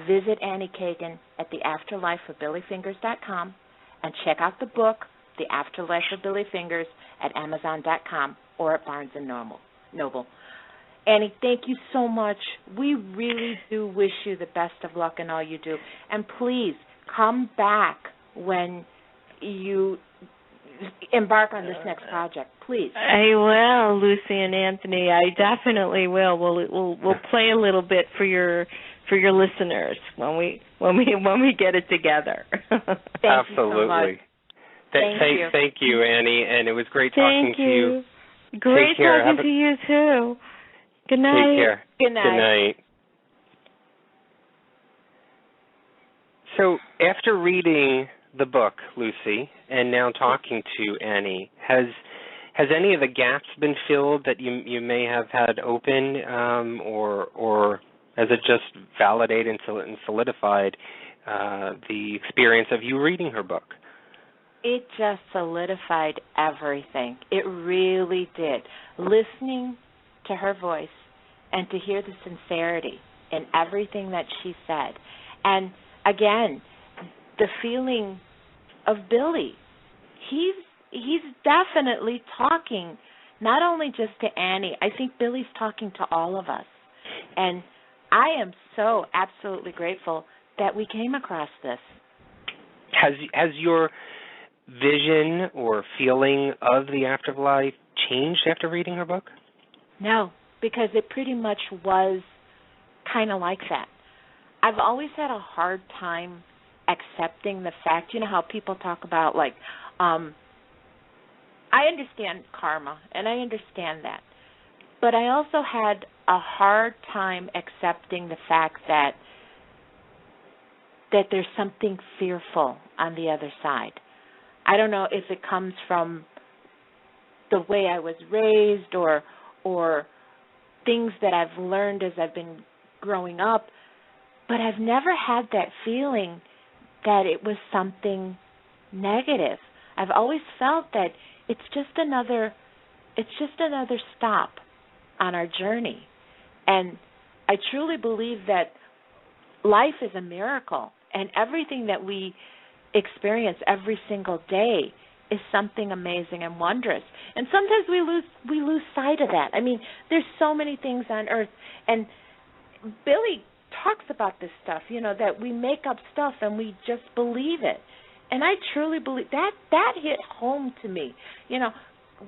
visit Annie Kagan at theafterlifeofbillyfingers.com and check out the book, The Afterlife of Billy Fingers, at Amazon.com or at Barnes & Noble. Annie, thank you so much. We really do wish you the best of luck in all you do. And please come back when you embark on this next project, please. I will, Lucy and Anthony. I definitely will. We'll play a little bit for your listeners when we get it together. Absolutely. Thank you, Annie, and it was great talking to you. Great talking to you too. Good night. Take care. Good night. Good night. So after reading the book, Lucy, and now talking to Annie, has any of the gaps been filled that you may have had open, or has it just validated and solidified the experience of you reading her book? It just solidified everything. It really did. Listening to her voice and to hear the sincerity in everything that she said. And again, the feeling of Billy. He's definitely talking not only just to Annie. I think Billy's talking to all of us. And I am so absolutely grateful that we came across this. Has your vision or feeling of the afterlife changed after reading her book? No, because it pretty much was kind of like that. I've always had a hard time accepting the fact, you know how people talk about, like, I understand karma, and I understand that. But I also had a hard time accepting the fact that there's something fearful on the other side. I don't know if it comes from the way I was raised or things that I've learned as I've been growing up, but I've never had that feeling that it was something negative. I've always felt that it's just another stop on our journey. And I truly believe that life is a miracle, and everything that we experience every single day is something amazing and wondrous. And sometimes we lose sight of that. I mean, there's so many things on earth, and Billy talks about this stuff, you know, that we make up stuff and we just believe it. And I truly believe that hit home to me. You know,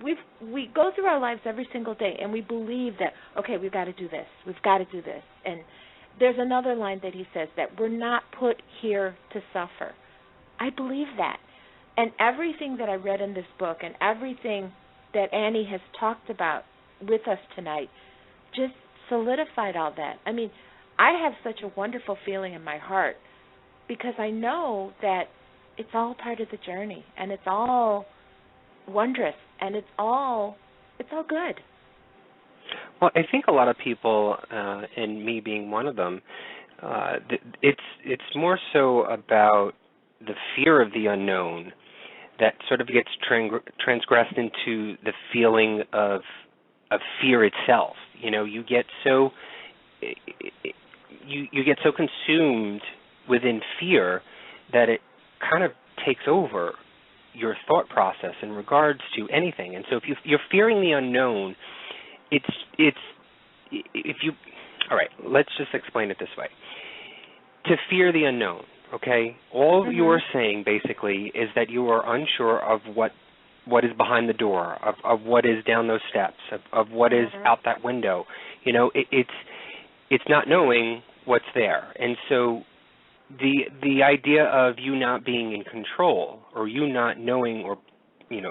we go through our lives every single day and we believe that, okay, we've got to do this, we've got to do this. And there's another line that he says, that we're not put here to suffer. I believe that. And everything that I read in this book and everything that Annie has talked about with us tonight just solidified all that. I mean, I have such a wonderful feeling in my heart because I know that it's all part of the journey, and it's all wondrous, and it's all good. Well, I think a lot of people, and me being one of them, it's more so about the fear of the unknown that sort of gets transgressed into the feeling of fear itself. You know, you get so consumed within fear that it kind of takes over your thought process in regards to anything. And so if you're fearing the unknown, all right, let's just explain it this way. To fear the unknown, okay, all you're saying basically is that you are unsure of what is behind the door, of what is down those steps, of what is out that window. You know, it's not knowing what's there. And so the idea of you not being in control, or you not knowing, or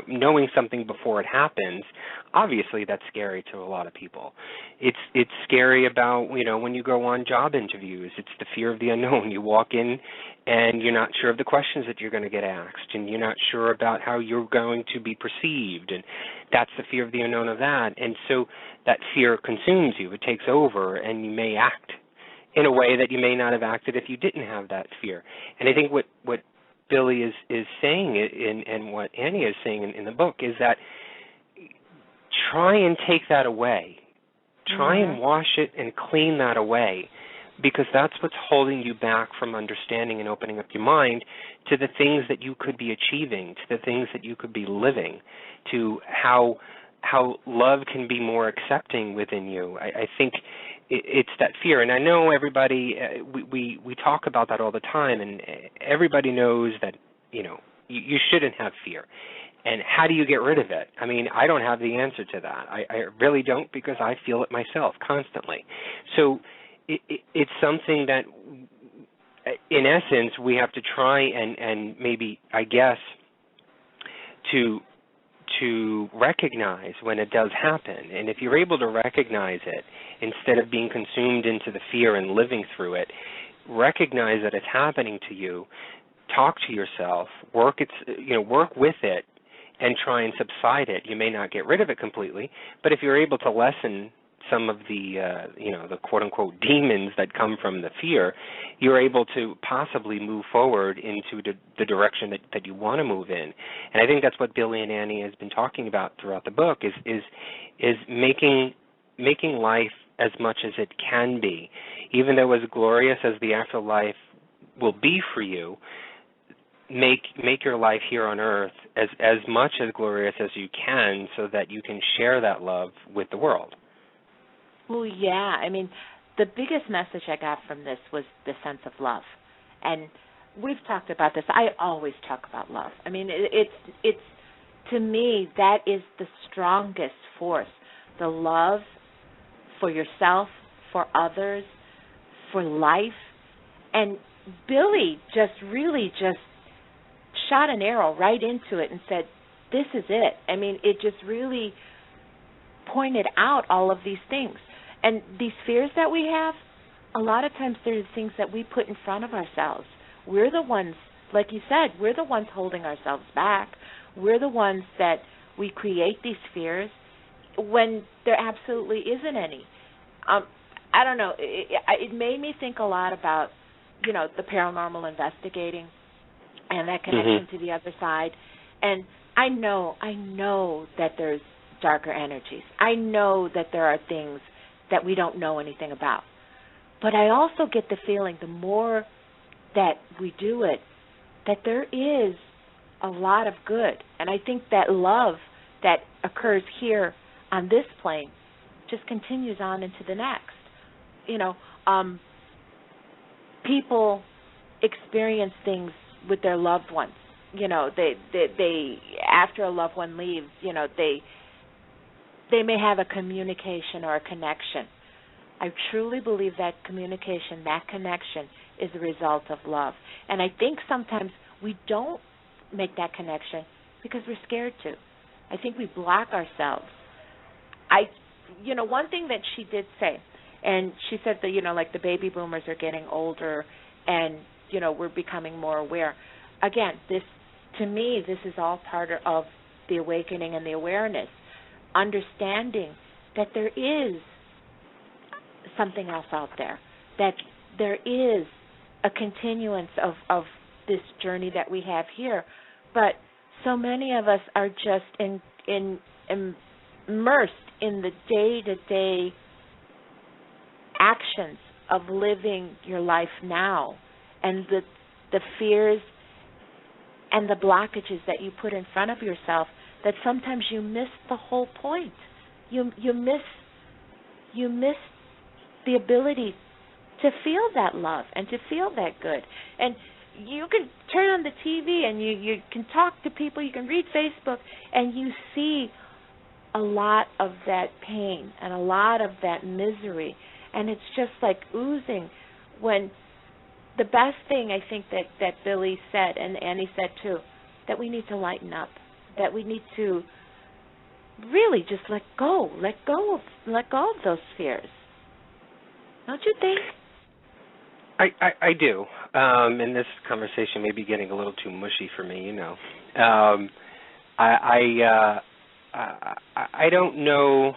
knowing something before it happens, obviously that's scary to a lot of people. It's scary about, when you go on job interviews, it's the fear of the unknown. You walk in and you're not sure of the questions that you're going to get asked, and you're not sure about how you're going to be perceived, and that's the fear of the unknown of that. And so that fear consumes you. It takes over, and you may act in a way that you may not have acted if you didn't have that fear. And I think what Billy is saying and what Annie is saying in the book is that try and take that away. Try and wash it and clean that away, because that's what's holding you back from understanding and opening up your mind to the things that you could be achieving, to the things that you could be living, to how love can be more accepting within you. I think it's that fear. And I know everybody, we talk about that all the time, and everybody knows that, you shouldn't have fear. And how do you get rid of it? I mean, I don't have the answer to that. I really don't, because I feel it myself constantly. So it's something that, in essence, we have to try and maybe, I guess, to recognize when it does happen. And if you're able to recognize it, instead of being consumed into the fear and living through it, recognize that it's happening to you, talk to yourself, work with it, and try and subside it. You may not get rid of it completely, but if you're able to lessen some of the the quote unquote demons that come from the fear, you're able to possibly move forward into the direction that you want to move in. And I think that's what Billy and Annie has been talking about throughout the book is making life as much as it can be, even though as glorious as the afterlife will be for you. Make your life here on earth as much as glorious as you can, so that you can share that love with the world. Well, yeah. I mean, the biggest message I got from this was the sense of love. And we've talked about this. I always talk about love. I mean, it's to me, that is the strongest force. The love for yourself, for others, for life. And Billy really shot an arrow right into it and said, this is it. I mean, it just really pointed out all of these things. And these fears that we have, a lot of times they're the things that we put in front of ourselves. We're the ones, like you said, we're the ones holding ourselves back. We're the ones that we create these fears when there absolutely isn't any. I don't know. It made me think a lot about, the paranormal investigating and that connection to the other side. And I know that there's darker energies. I know that there are things that we don't know anything about. But I also get the feeling the more that we do it, that there is a lot of good. And I think that love that occurs here on this plane just continues on into the next. People experience things with their loved ones. They after a loved one leaves, they may have a communication or a connection. I truly believe that communication, that connection, is the result of love. And I think sometimes we don't make that connection because we're scared to. I think we block ourselves. One thing that she did say, and she said that, like the baby boomers are getting older and, we're becoming more aware. Again, to me, this is all part of the awakening and the awareness, understanding that there is something else out there, that there is a continuance of this journey that we have here. But so many of us are just immersed in the day-to-day actions of living your life now, and the fears and the blockages that you put in front of yourself, that sometimes you miss the whole point. You miss the ability to feel that love and to feel that good. And you can turn on the TV and you can talk to people, you can read Facebook, and you see a lot of that pain and a lot of that misery. And it's just like oozing, when the best thing I think that Billy said, and Annie said too, that we need to lighten up, that we need to really just let go of those fears. Don't you think? I do. And this conversation may be getting a little too mushy for me, I don't know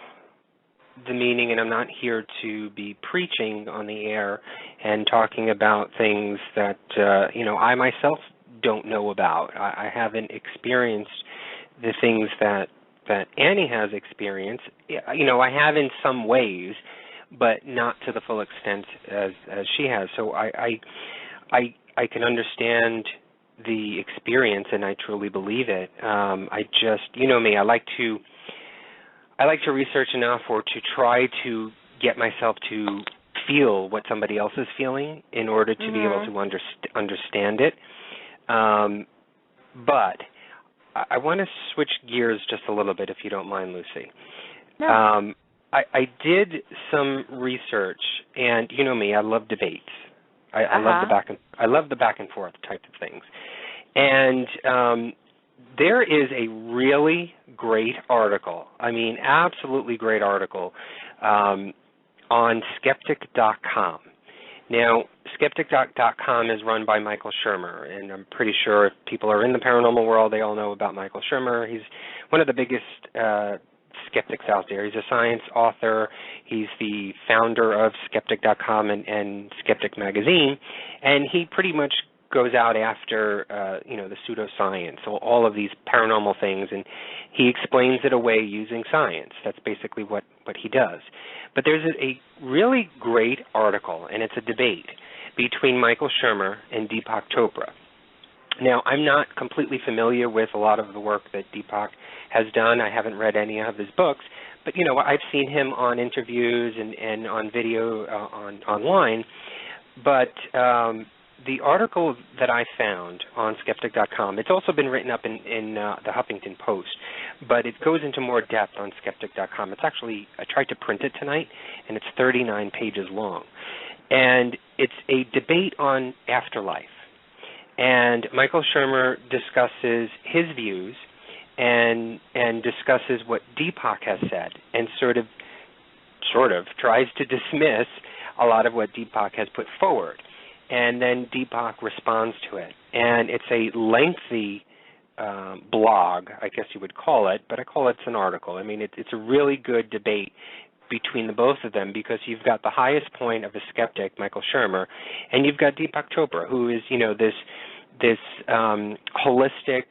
the meaning, and I'm not here to be preaching on the air and talking about things that, I myself don't know about. I haven't experienced the things that Annie has experienced. I have in some ways, but not to the full extent as she has. So I can understand the experience, and I truly believe it. I just, me, I like to research enough, or to try to get myself to feel what somebody else is feeling in order to be able to understand it. But I want to switch gears just a little bit, if you don't mind, Lucy. No. I did some research, and you know me, I love debates. I love the back and forth type of things. And there is a really great article, absolutely great article, on skeptic.com. Now, skeptic.com is run by Michael Shermer, and I'm pretty sure if people are in the paranormal world, they all know about Michael Shermer. He's one of the biggest skeptics out there. He's a science author. He's the founder of Skeptic.com and Skeptic Magazine, and he pretty much goes out after, the pseudoscience, so all of these paranormal things, and he explains it away using science. That's basically what he does. But there's a really great article, and it's a debate between Michael Shermer and Deepak Chopra. Now, I'm not completely familiar with a lot of the work that Deepak has done. I haven't read any of his books, but, I've seen him on interviews and on video online. But the article that I found on Skeptic.com, it's also been written up in the Huffington Post, but it goes into more depth on Skeptic.com. It's actually, I tried to print it tonight, and it's 39 pages long. And it's a debate on afterlife. And Michael Shermer discusses his views and discusses what Deepak has said and sort of tries to dismiss a lot of what Deepak has put forward. And then Deepak responds to it. And it's a lengthy blog, I guess you would call it, but I call it an article. I mean, it's a really good debate between the both of them, because you've got the highest point of a skeptic, Michael Shermer, and you've got Deepak Chopra, who is, this holistic,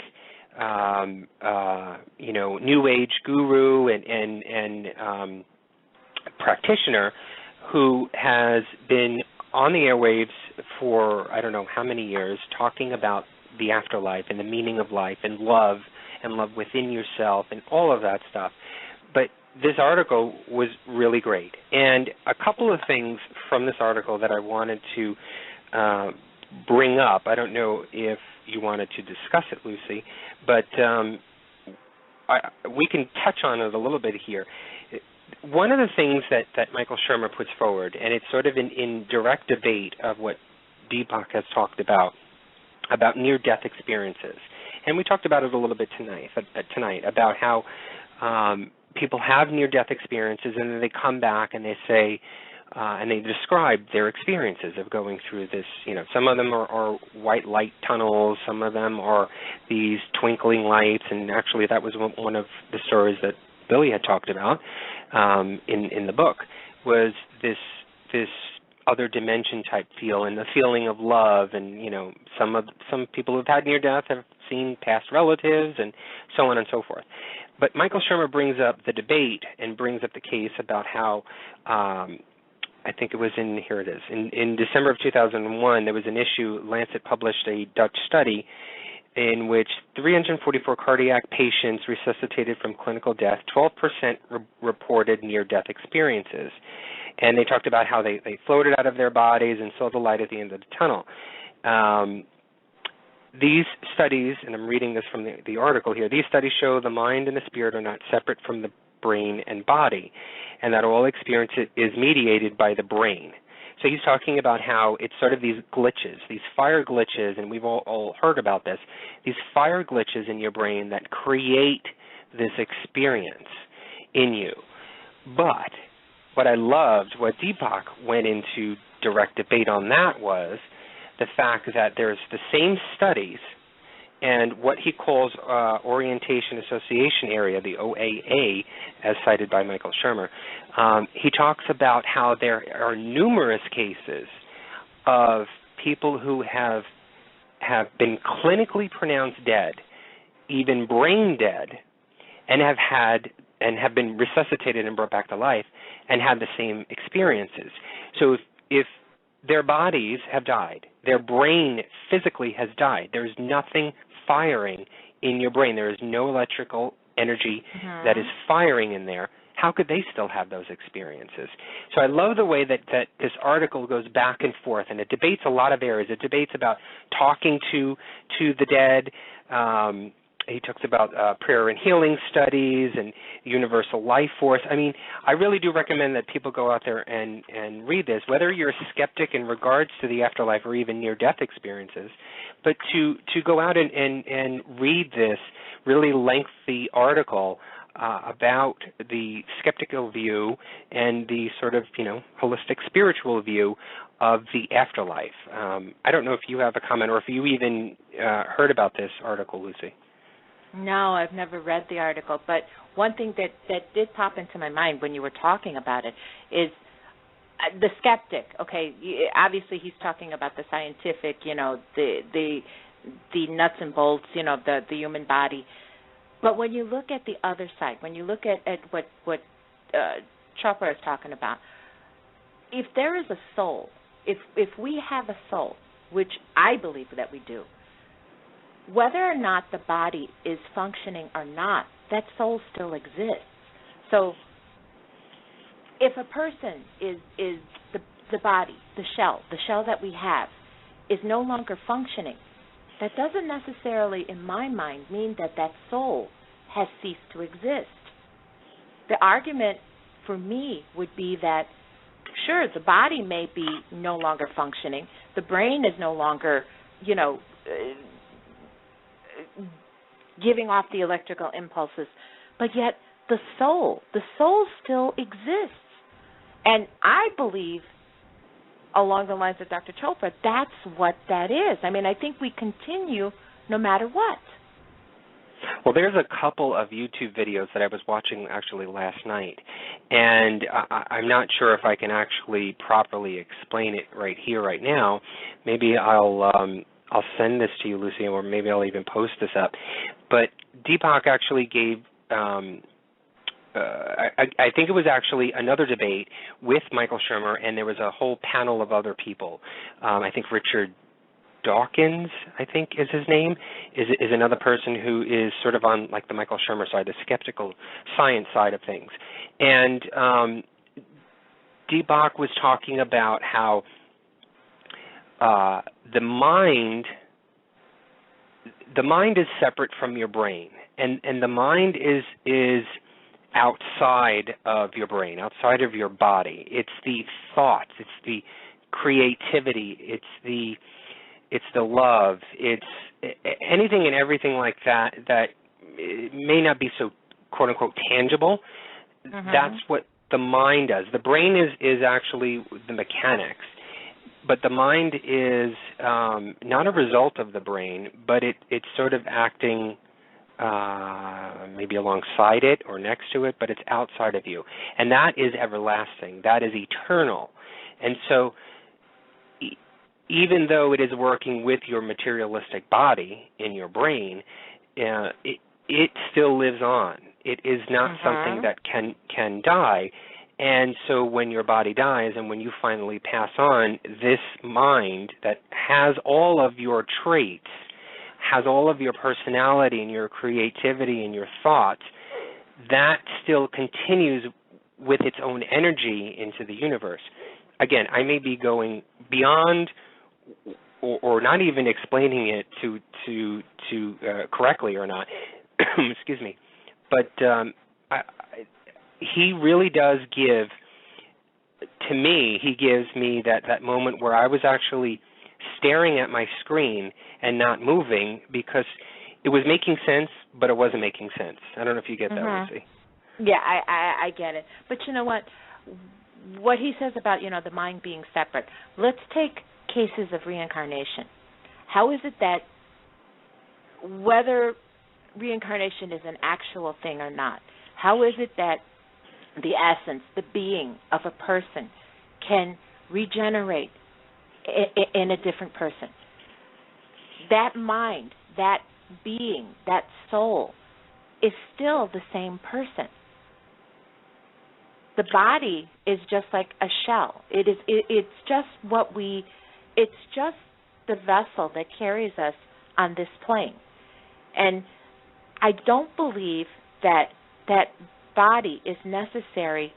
New Age guru and practitioner who has been on the airwaves for I don't know how many years, talking about the afterlife and the meaning of life and love within yourself and all of that stuff. But this article was really great. And a couple of things from this article that I wanted to bring up. I don't know if you wanted to discuss it, Lucy, but we can touch on it a little bit here. One of the things that Michael Shermer puts forward, and it's sort of in direct debate of what Deepak has talked about near-death experiences. And we talked about it a little bit tonight about how people have near-death experiences, and then they come back and they say, and they describe their experiences of going through this. Some of them are white light tunnels, some of them are these twinkling lights, and actually that was one of the stories that Billy had talked about in the book, was this other dimension type feel and the feeling of love, and some people who've had near death have seen past relatives and so on and so forth. But Michael Shermer brings up the debate and brings up the case about how I think it was in December of 2001, there was an issue. Lancet published a Dutch study in which 344 cardiac patients resuscitated from clinical death, 12% reported near-death experiences. And they talked about how they floated out of their bodies and saw the light at the end of the tunnel. These studies, and I'm reading this from the article here, these studies show the mind and the spirit are not separate from the brain and body, and that all experience is mediated by the brain. So he's talking about how it's sort of these glitches, these fire glitches, and we've all heard about this, these fire glitches in your brain that create this experience in you. But what I loved, what Deepak went into direct debate on that was the fact that there's the same studies and what he calls Orientation Association Area, the OAA, as cited by Michael Shermer. He talks about how there are numerous cases of people who have been clinically pronounced dead, even brain dead, and have been resuscitated and brought back to life and had the same experiences. So if their bodies have died, their brain physically has died, there's nothing firing in your brain, there is no electrical energy that is firing in there, how could they still have those experiences? So I love the way that this article goes back and forth, and it debates a lot of areas. It debates about talking to the dead. He talks about prayer and healing studies and universal life force. I mean, I really do recommend that people go out there and read this, whether you're a skeptic in regards to the afterlife or even near-death experiences, but to go out and read this really lengthy article about the skeptical view and the sort of, holistic spiritual view of the afterlife. I don't know if you have a comment or if you even heard about this article, Lucy. No, I've never read the article, but one thing that did pop into my mind when you were talking about it is the skeptic. Okay, obviously he's talking about the scientific, the nuts and bolts, the human body. But when you look at the other side, when you look at what Chopra is talking about, if there is a soul, if we have a soul, which I believe that we do, whether or not the body is functioning or not, that soul still exists. So if a person is the body, the shell that we have, is no longer functioning, that doesn't necessarily, in my mind, mean that soul has ceased to exist. The argument for me would be that, sure, the body may be no longer functioning, the brain is no longer, giving off the electrical impulses, but yet the soul still exists. And I believe, along the lines of Dr. Chopra, that's what that is. I mean, I think we continue no matter what. Well, there's a couple of YouTube videos that I was watching actually last night, and I'm not sure if I can actually properly explain it right here, right now. Maybe I'll send this to you, Lucy, or maybe I'll even post this up. But Deepak actually gave, I think it was actually another debate with Michael Shermer, and there was a whole panel of other people. I think Richard Dawkins, I think is his name, is another person who is sort of on like the Michael Shermer side, the skeptical science side of things. And Deepak was talking about how the mind is separate from your brain, and the mind is outside of your brain, outside of your body. It's the thoughts, it's the creativity, it's the love, it's anything and everything like that may not be so quote unquote tangible. That's what the mind does. The brain is actually the mechanics, but the mind is not a result of the brain, but it's sort of acting maybe alongside it or next to it, but it's outside of you. And that is everlasting. That is eternal. And so even though it is working with your materialistic body in your brain, it still lives on. It is not something that can die. And so when your body dies and when you finally pass on, this mind that has all of your traits, has all of your personality and your creativity and your thoughts, that still continues with its own energy into the universe. Again, I may be going beyond or not even explaining it to correctly or not, excuse me, but he really does give, to me, he gives me that moment where I was actually staring at my screen and not moving because it was making sense, but it wasn't making sense. I don't know if you get that, Lucy. Yeah, I get it. But you know what? What he says about, the mind being separate, let's take cases of reincarnation. How is it that whether reincarnation is an actual thing or not, how is it that the essence, the being of a person can regenerate in a different person? That mind, that being, that soul is still the same person. The body is just like a shell. It's just it's just the vessel that carries us on this plane. And I don't believe that body is necessary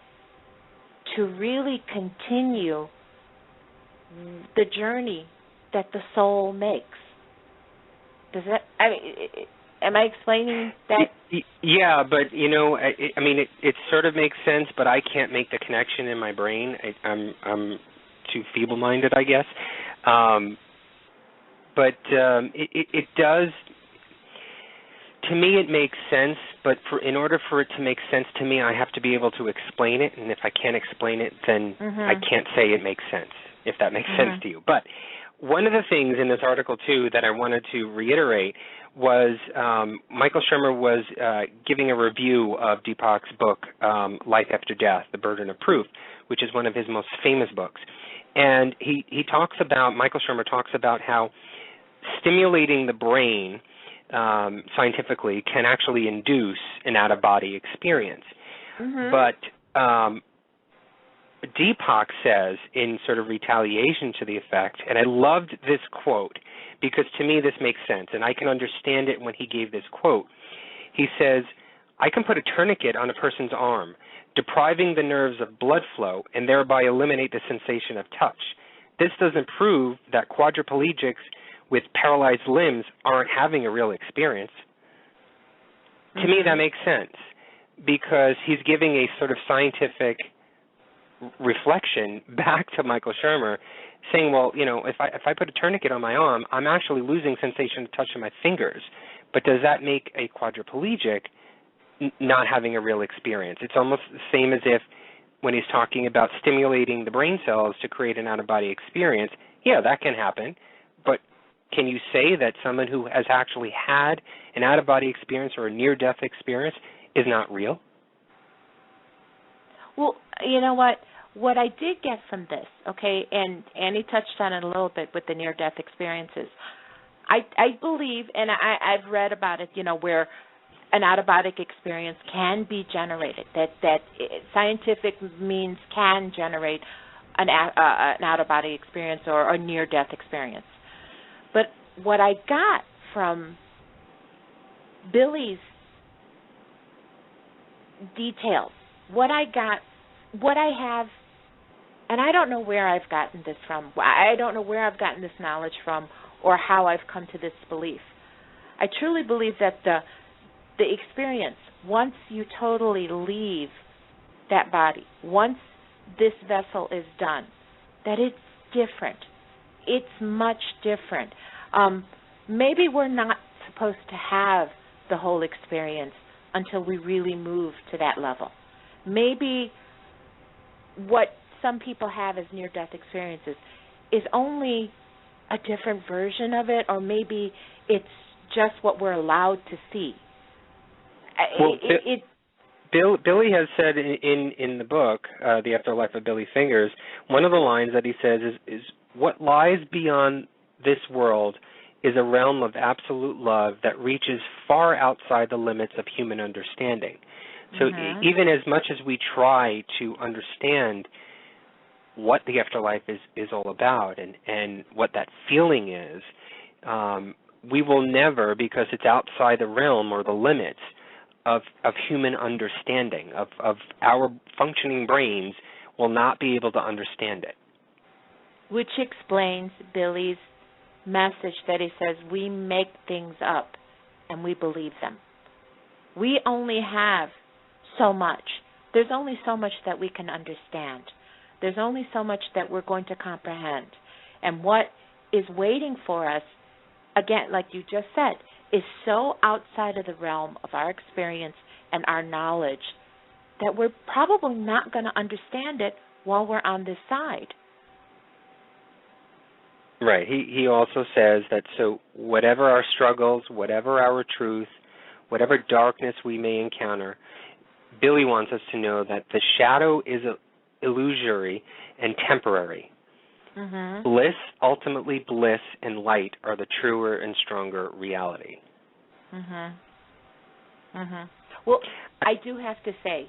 to really continue the journey that the soul makes. Am I explaining that? Yeah, but it sort of makes sense, but I can't make the connection in my brain. I'm too feeble-minded, I guess. But it does. To me, it makes sense, but in order for it to make sense to me, I have to be able to explain it, and if I can't explain it, then I can't say it makes sense, if that makes sense to you. But one of the things in this article, too, that I wanted to reiterate was Michael Shermer was giving a review of Deepak's book, Life After Death, The Burden of Proof, which is one of his most famous books. And Michael Shermer talks about how stimulating the brain scientifically can actually induce an out-of-body experience. Mm-hmm. But Deepak says, in sort of retaliation to the effect, and I loved this quote because to me this makes sense, and I can understand it when he gave this quote. He says, I can put a tourniquet on a person's arm, depriving the nerves of blood flow and thereby eliminate the sensation of touch. This doesn't prove that quadriplegics with paralyzed limbs aren't having a real experience. To me, that makes sense because he's giving a sort of scientific reflection back to Michael Shermer, saying, well, if I put a tourniquet on my arm, I'm actually losing sensation of touch in my fingers. But does that make a quadriplegic not having a real experience? It's almost the same as if when he's talking about stimulating the brain cells to create an out-of-body experience, yeah, that can happen. But can you say that someone who has actually had an out-of-body experience or a near-death experience is not real? Well, you know what? What I did get from this, okay, and Annie touched on it a little bit with the near-death experiences. I believe, and I've read about it, where an out-of-body experience can be generated, that scientific means can generate an out-of-body experience or a near-death experience. But what I got from Billy's details, what I have, and I don't know where I've gotten this from. I don't know where I've gotten this knowledge from or how I've come to this belief. I truly believe that the experience, once you totally leave that body, once this vessel is done, that it's different. It's much different. Maybe we're not supposed to have the whole experience until we really move to that level. Maybe what some people have as near-death experiences is only a different version of it, or maybe it's just what we're allowed to see. Well, Billy has said in the book, The Afterlife of Billy Fingers, one of the lines that he says is what lies beyond this world is a realm of absolute love that reaches far outside the limits of human understanding. So even as much as we try to understand what the afterlife is all about and what that feeling is, we will never, because it's outside the realm or the limits of human understanding, of our functioning brains, will not be able to understand it. Which explains Billy's message that he says we make things up and we believe them. We only have so much. There's only so much that we can understand. There's only so much that we're going to comprehend. And what is waiting for us, again, like you just said, is so outside of the realm of our experience and our knowledge that we're probably not going to understand it while we're on this side. Right. He also says that so whatever our struggles, whatever our truth, whatever darkness we may encounter, Billy wants us to know that the shadow is illusory and temporary. Mm-hmm. Bliss, ultimately bliss, and light are the truer and stronger reality. Mm-hmm. Mm-hmm. Well, I do have to say,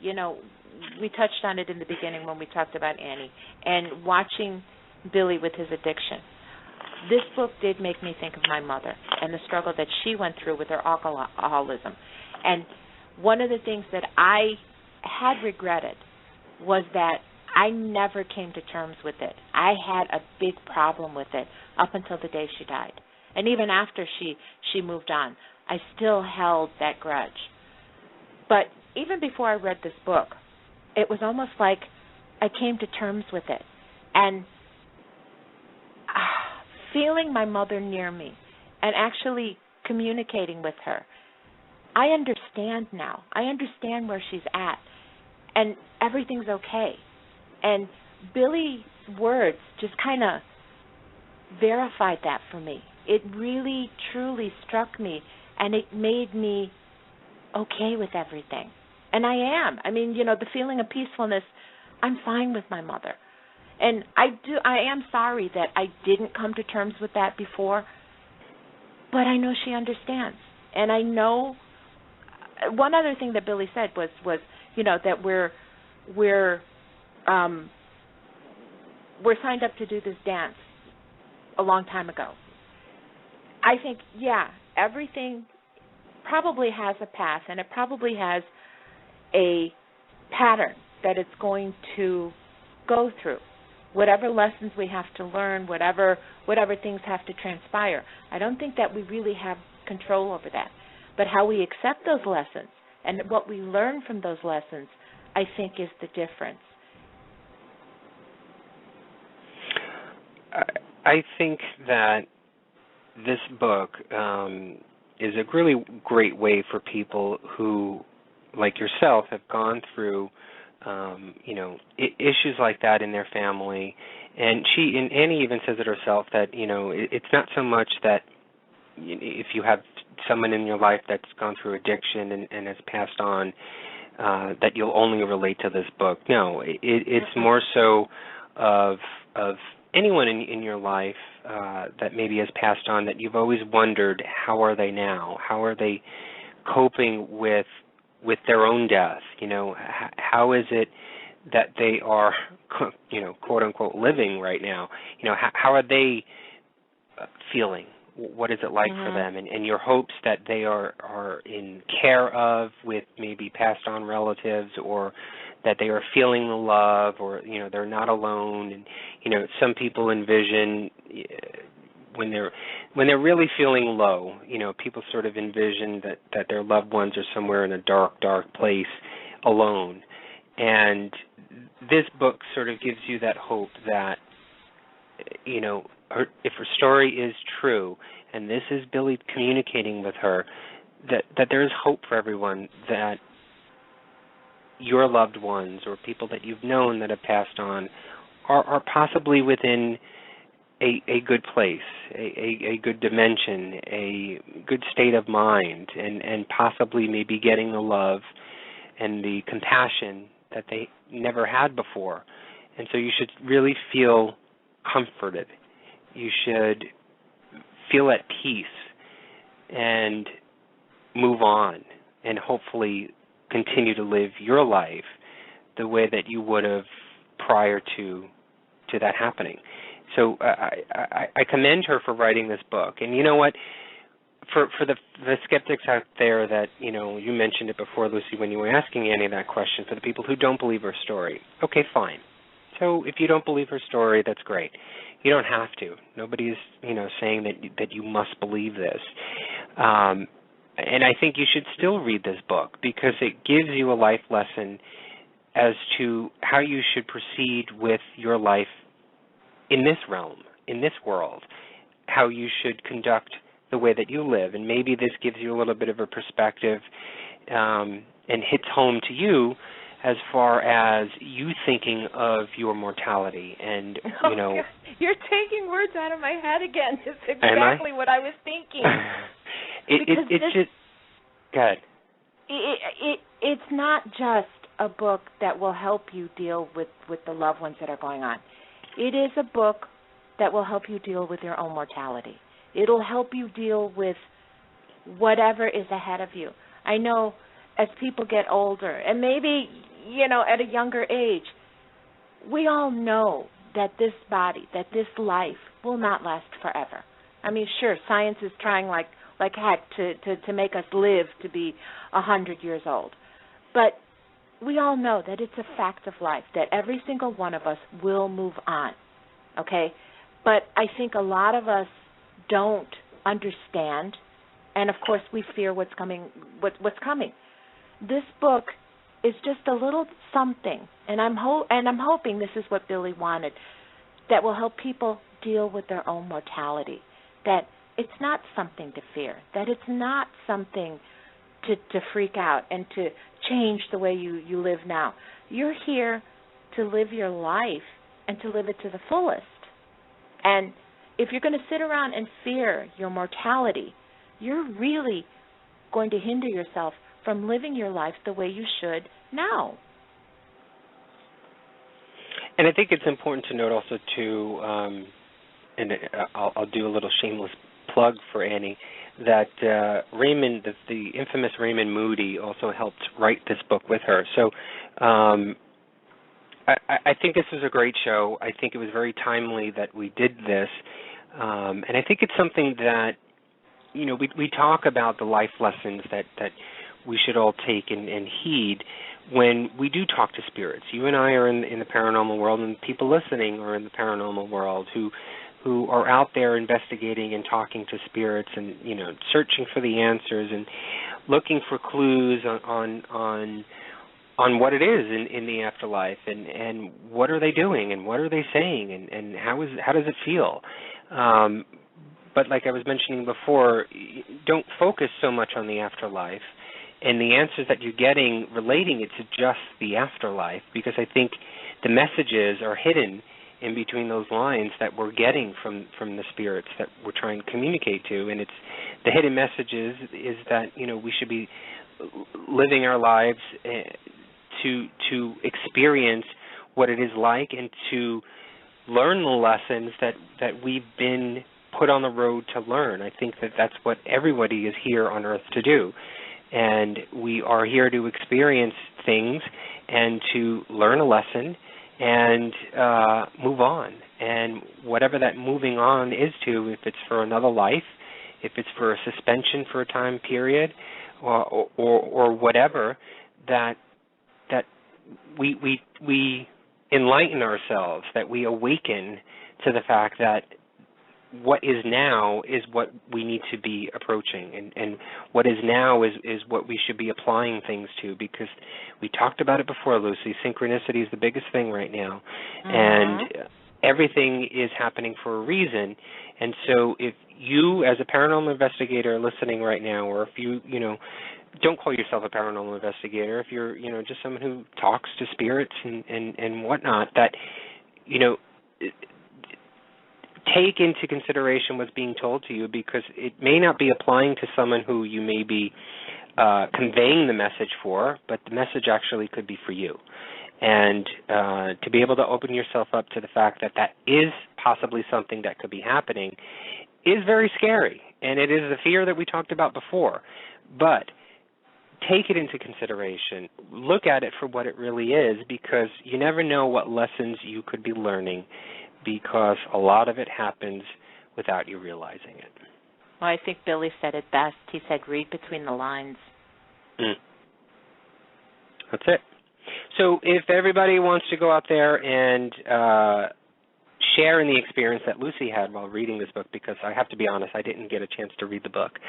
we touched on it in the beginning when we talked about Annie, and watching Billy with his addiction. This book did make me think of my mother and the struggle that she went through with her alcoholism. And one of the things that I had regretted was that I never came to terms with it. I had a big problem with it up until the day she died. And even after she moved on, I still held that grudge. But even before I read this book, it was almost like I came to terms with it. And feeling my mother near me and actually communicating with her, I understand now. I understand where she's at. And everything's okay. And Billy's words just kind of verified that for me. It really, truly struck me, and it made me okay with everything. And I am. I mean, the feeling of peacefulness, I'm fine with my mother. And I am sorry that I didn't come to terms with that before, but I know she understands. And I know one other thing that Billy said was that we're signed up to do this dance a long time ago. I think, everything probably has a path, and it probably has a pattern that it's going to go through. Whatever lessons we have to learn, whatever things have to transpire. I don't think that we really have control over that. But how we accept those lessons and what we learn from those lessons, I think, is the difference. I think that this book is a really great way for people who, like yourself, have gone through issues like that in their family. And Annie even says it herself that, it's not so much that if you have someone in your life that's gone through addiction and has passed on, that you'll only relate to this book. No, it's more so of anyone in your life that maybe has passed on, that you've always wondered, how are they now? How are they coping with their own death? How is it that they are, quote unquote, living right now? How are they feeling? What is it like for them? And your hopes that they are in care of with maybe passed on relatives, or that they are feeling the love, or they're not alone. And some people envision when they're really feeling low, people sort of envision that their loved ones are somewhere in a dark place alone. And this book sort of gives you that hope that, if her story is true, and this is Billy communicating with her, that there is hope for everyone, that your loved ones or people that you've known that have passed on are possibly within a good place, a good dimension, a good state of mind, and possibly maybe getting the love and the compassion that they never had before. And so you should really feel comforted. You should feel at peace and move on, and hopefully continue to live your life the way that you would have prior to that happening. So I commend her for writing this book. And you know what? For the skeptics out there that, you mentioned it before, Lucy, when you were asking Annie that question, for the people who don't believe her story, okay, fine. So if you don't believe her story, that's great. You don't have to. Nobody's, saying that you must believe this. And I think you should still read this book, because it gives you a life lesson as to how you should proceed with your life in this realm, in this world, how you should conduct the way that you live. And maybe this gives you a little bit of a perspective and hits home to you as far as you thinking of your mortality. And, You're taking words out of my head again. It's exactly what I was thinking. It's just, go ahead. It's not just a book that will help you deal with the loved ones that are going on. It is a book that will help you deal with your own mortality. It'll help you deal with whatever is ahead of you. I know as people get older, and maybe, at a younger age, we all know that this body, that this life will not last forever. I mean, sure, science is trying like heck to make us live to be 100 years old. But we all know that it's a fact of life, that every single one of us will move on, okay? But I think a lot of us don't understand, and of course we fear what's coming. This book is just a little something, and I'm hoping this is what Billy wanted, that will help people deal with their own mortality, that it's not something to fear, that it's not something to freak out and to change the way you live now. You're here to live your life and to live it to the fullest. And if you're going to sit around and fear your mortality, you're really going to hinder yourself from living your life the way you should now. And I think it's important to note also, too, and I'll do a little shameless plug for Annie, that Raymond, the infamous Raymond Moody, also helped write this book with her. So I think this was a great show. I think it was very timely that we did this. And I think it's something that, you know, we talk about the life lessons that we should all take and heed when we do talk to spirits. You and I are in the paranormal world, and people listening are in the paranormal world who are out there investigating and talking to spirits and, you know, searching for the answers and looking for clues on what it is in the afterlife and what are they doing and what are they saying and how does it feel. But like I was mentioning before, don't focus so much on the afterlife and the answers that you're getting relating it to just the afterlife, because I think the messages are hidden in between those lines that we're getting from the spirits that we're trying to communicate to. And it's the hidden messages is that, you know, we should be living our lives to experience what it is like and to learn the lessons that we've been put on the road to learn. I think that's what everybody is here on earth to do. And we are here to experience things and to learn a lesson and move on. And whatever that moving on is to, if it's for another life, if it's for a suspension for a time period, or whatever, that we enlighten ourselves, that we awaken to the fact that what is now is what we need to be approaching, and what is now is what we should be applying things to, because we talked about it before, Lucy. Synchronicity is the biggest thing right now, and everything is happening for a reason. And so if you, as a paranormal investigator listening right now, or if you don't call yourself a paranormal investigator, if you're, just someone who talks to spirits and whatnot, that, take into consideration what's being told to you, because it may not be applying to someone who you may be conveying the message for, but the message actually could be for you. And to be able to open yourself up to the fact that is possibly something that could be happening is very scary. And it is the fear that we talked about before. But take it into consideration. Look at it for what it really is, because you never know what lessons you could be learning, because a lot of it happens without you realizing it. Well, I think Billy said it best. He said, read between the lines. That's it. So if everybody wants to go out there and share in the experience that Lucy had while reading this book, because I have to be honest, I didn't get a chance to read the book,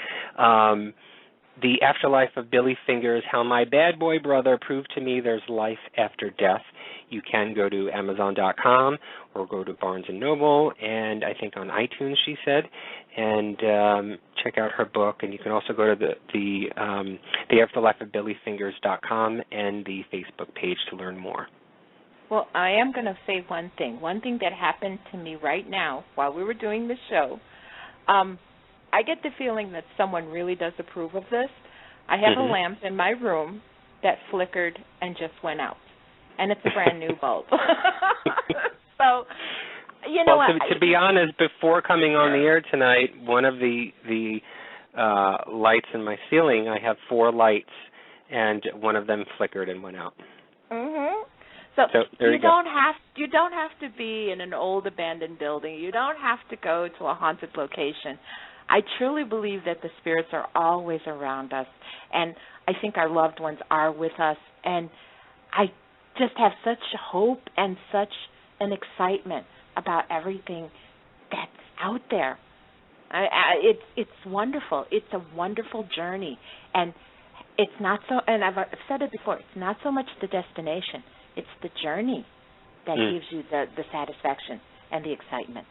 The Afterlife of Billy Fingers, How My Bad Boy Brother Proved to Me There's Life After Death. You can go to Amazon.com or go to Barnes & Noble, and I think on iTunes, she said, and check out her book. And you can also go to the Afterlife of BillyFingers.com and the Facebook page to learn more. Well, I am going to say one thing. One thing that happened to me right now while we were doing the show, I get the feeling that someone really does approve of this. I have a lamp in my room that flickered and just went out, and it's a brand new bulb. So, to be honest, before coming on the air tonight, one of the lights in my ceiling, I have 4 lights, and one of them flickered and went out. So you don't have to be in an old abandoned building. You don't have to go to a haunted location. I truly believe that the spirits are always around us, and I think our loved ones are with us, and I just have such hope and such an excitement about everything that's out there. It's wonderful. It's a wonderful journey, and it's not so. And I've said it before. It's not so much the destination; it's the journey that gives you the satisfaction and the excitement.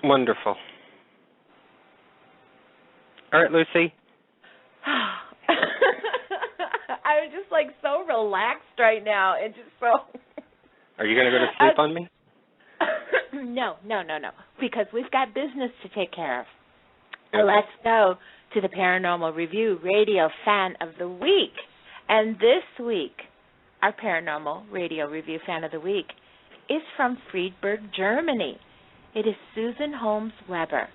Wonderful. All right, Lucy. I'm just so relaxed right now, and just so. Are you going to go to sleep on me? No, because we've got business to take care of. Let's go to the Paranormal Review Radio Fan of the Week. And this week, our Paranormal Radio Review Fan of the Week is from Friedberg, Germany. It is Susan Holmes Weber.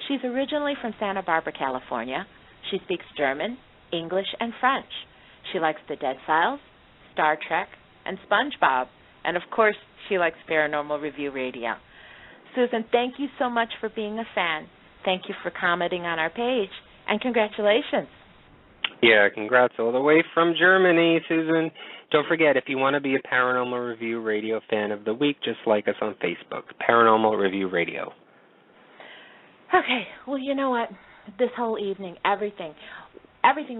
She's originally from Santa Barbara, California. She speaks German, English, and French. She likes The Dead-Files, Star Trek, and SpongeBob. And, of course, she likes Paranormal Review Radio. Susan, thank you so much for being a fan. Thank you for commenting on our page, and congratulations. Yeah, congrats all the way from Germany, Susan. Don't forget, if you want to be a Paranormal Review Radio Fan of the Week, just like us on Facebook, Paranormal Review Radio. Okay, well, you know what? This whole evening, everything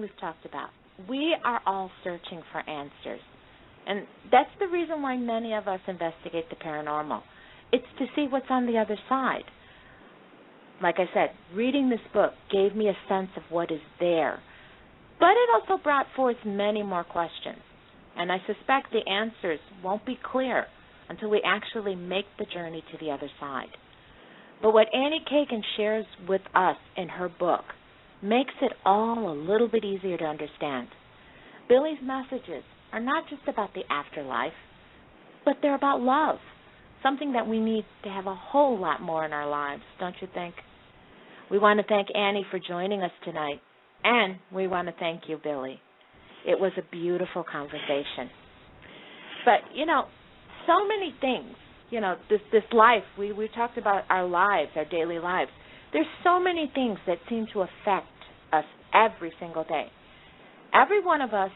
we've talked about, we are all searching for answers. And that's the reason why many of us investigate the paranormal. It's to see what's on the other side. Like I said, reading this book gave me a sense of what is there. But it also brought forth many more questions. And I suspect the answers won't be clear until we actually make the journey to the other side. But what Annie Kagan shares with us in her book makes it all a little bit easier to understand. Billy's messages are not just about the afterlife, but they're about love, something that we need to have a whole lot more in our lives, don't you think? We want to thank Annie for joining us tonight, and we want to thank you, Billy. It was a beautiful conversation. But, so many things, this life, we talked about our lives, our daily lives. There's so many things that seem to affect us every single day. Every one of us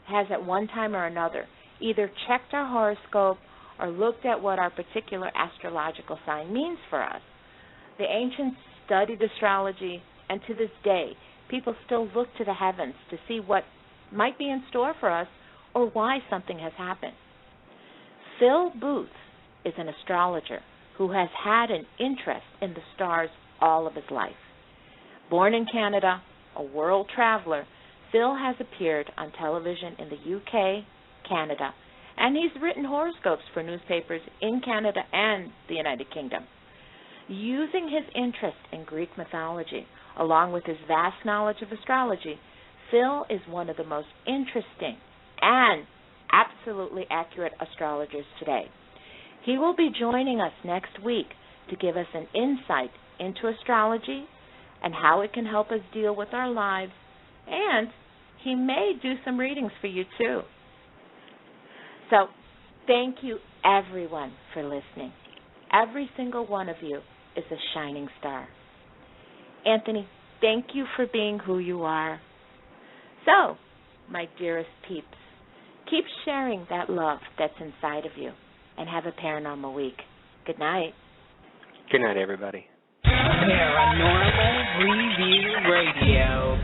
has at one time or another either checked our horoscope or looked at what our particular astrological sign means for us. The ancients studied astrology, and to this day, people still look to the heavens to see what might be in store for us or why something has happened. Phil Booth is an astrologer who has had an interest in the stars all of his life. Born in Canada, a world traveler, Phil has appeared on television in the UK, Canada, and he's written horoscopes for newspapers in Canada and the United Kingdom. Using his interest in Greek mythology, along with his vast knowledge of astrology, Phil is one of the most interesting and absolutely accurate astrologers today. He will be joining us next week to give us an insight into astrology and how it can help us deal with our lives, and he may do some readings for you too. So, thank you everyone for listening. Every single one of you is a shining star. Anthony, thank you for being who you are. So, my dearest peeps, keep sharing that love that's inside of you, and have a paranormal week. Good night. Good night, everybody. Paranormal Review Radio.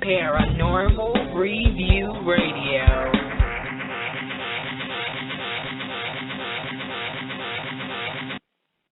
Paranormal Review Radio.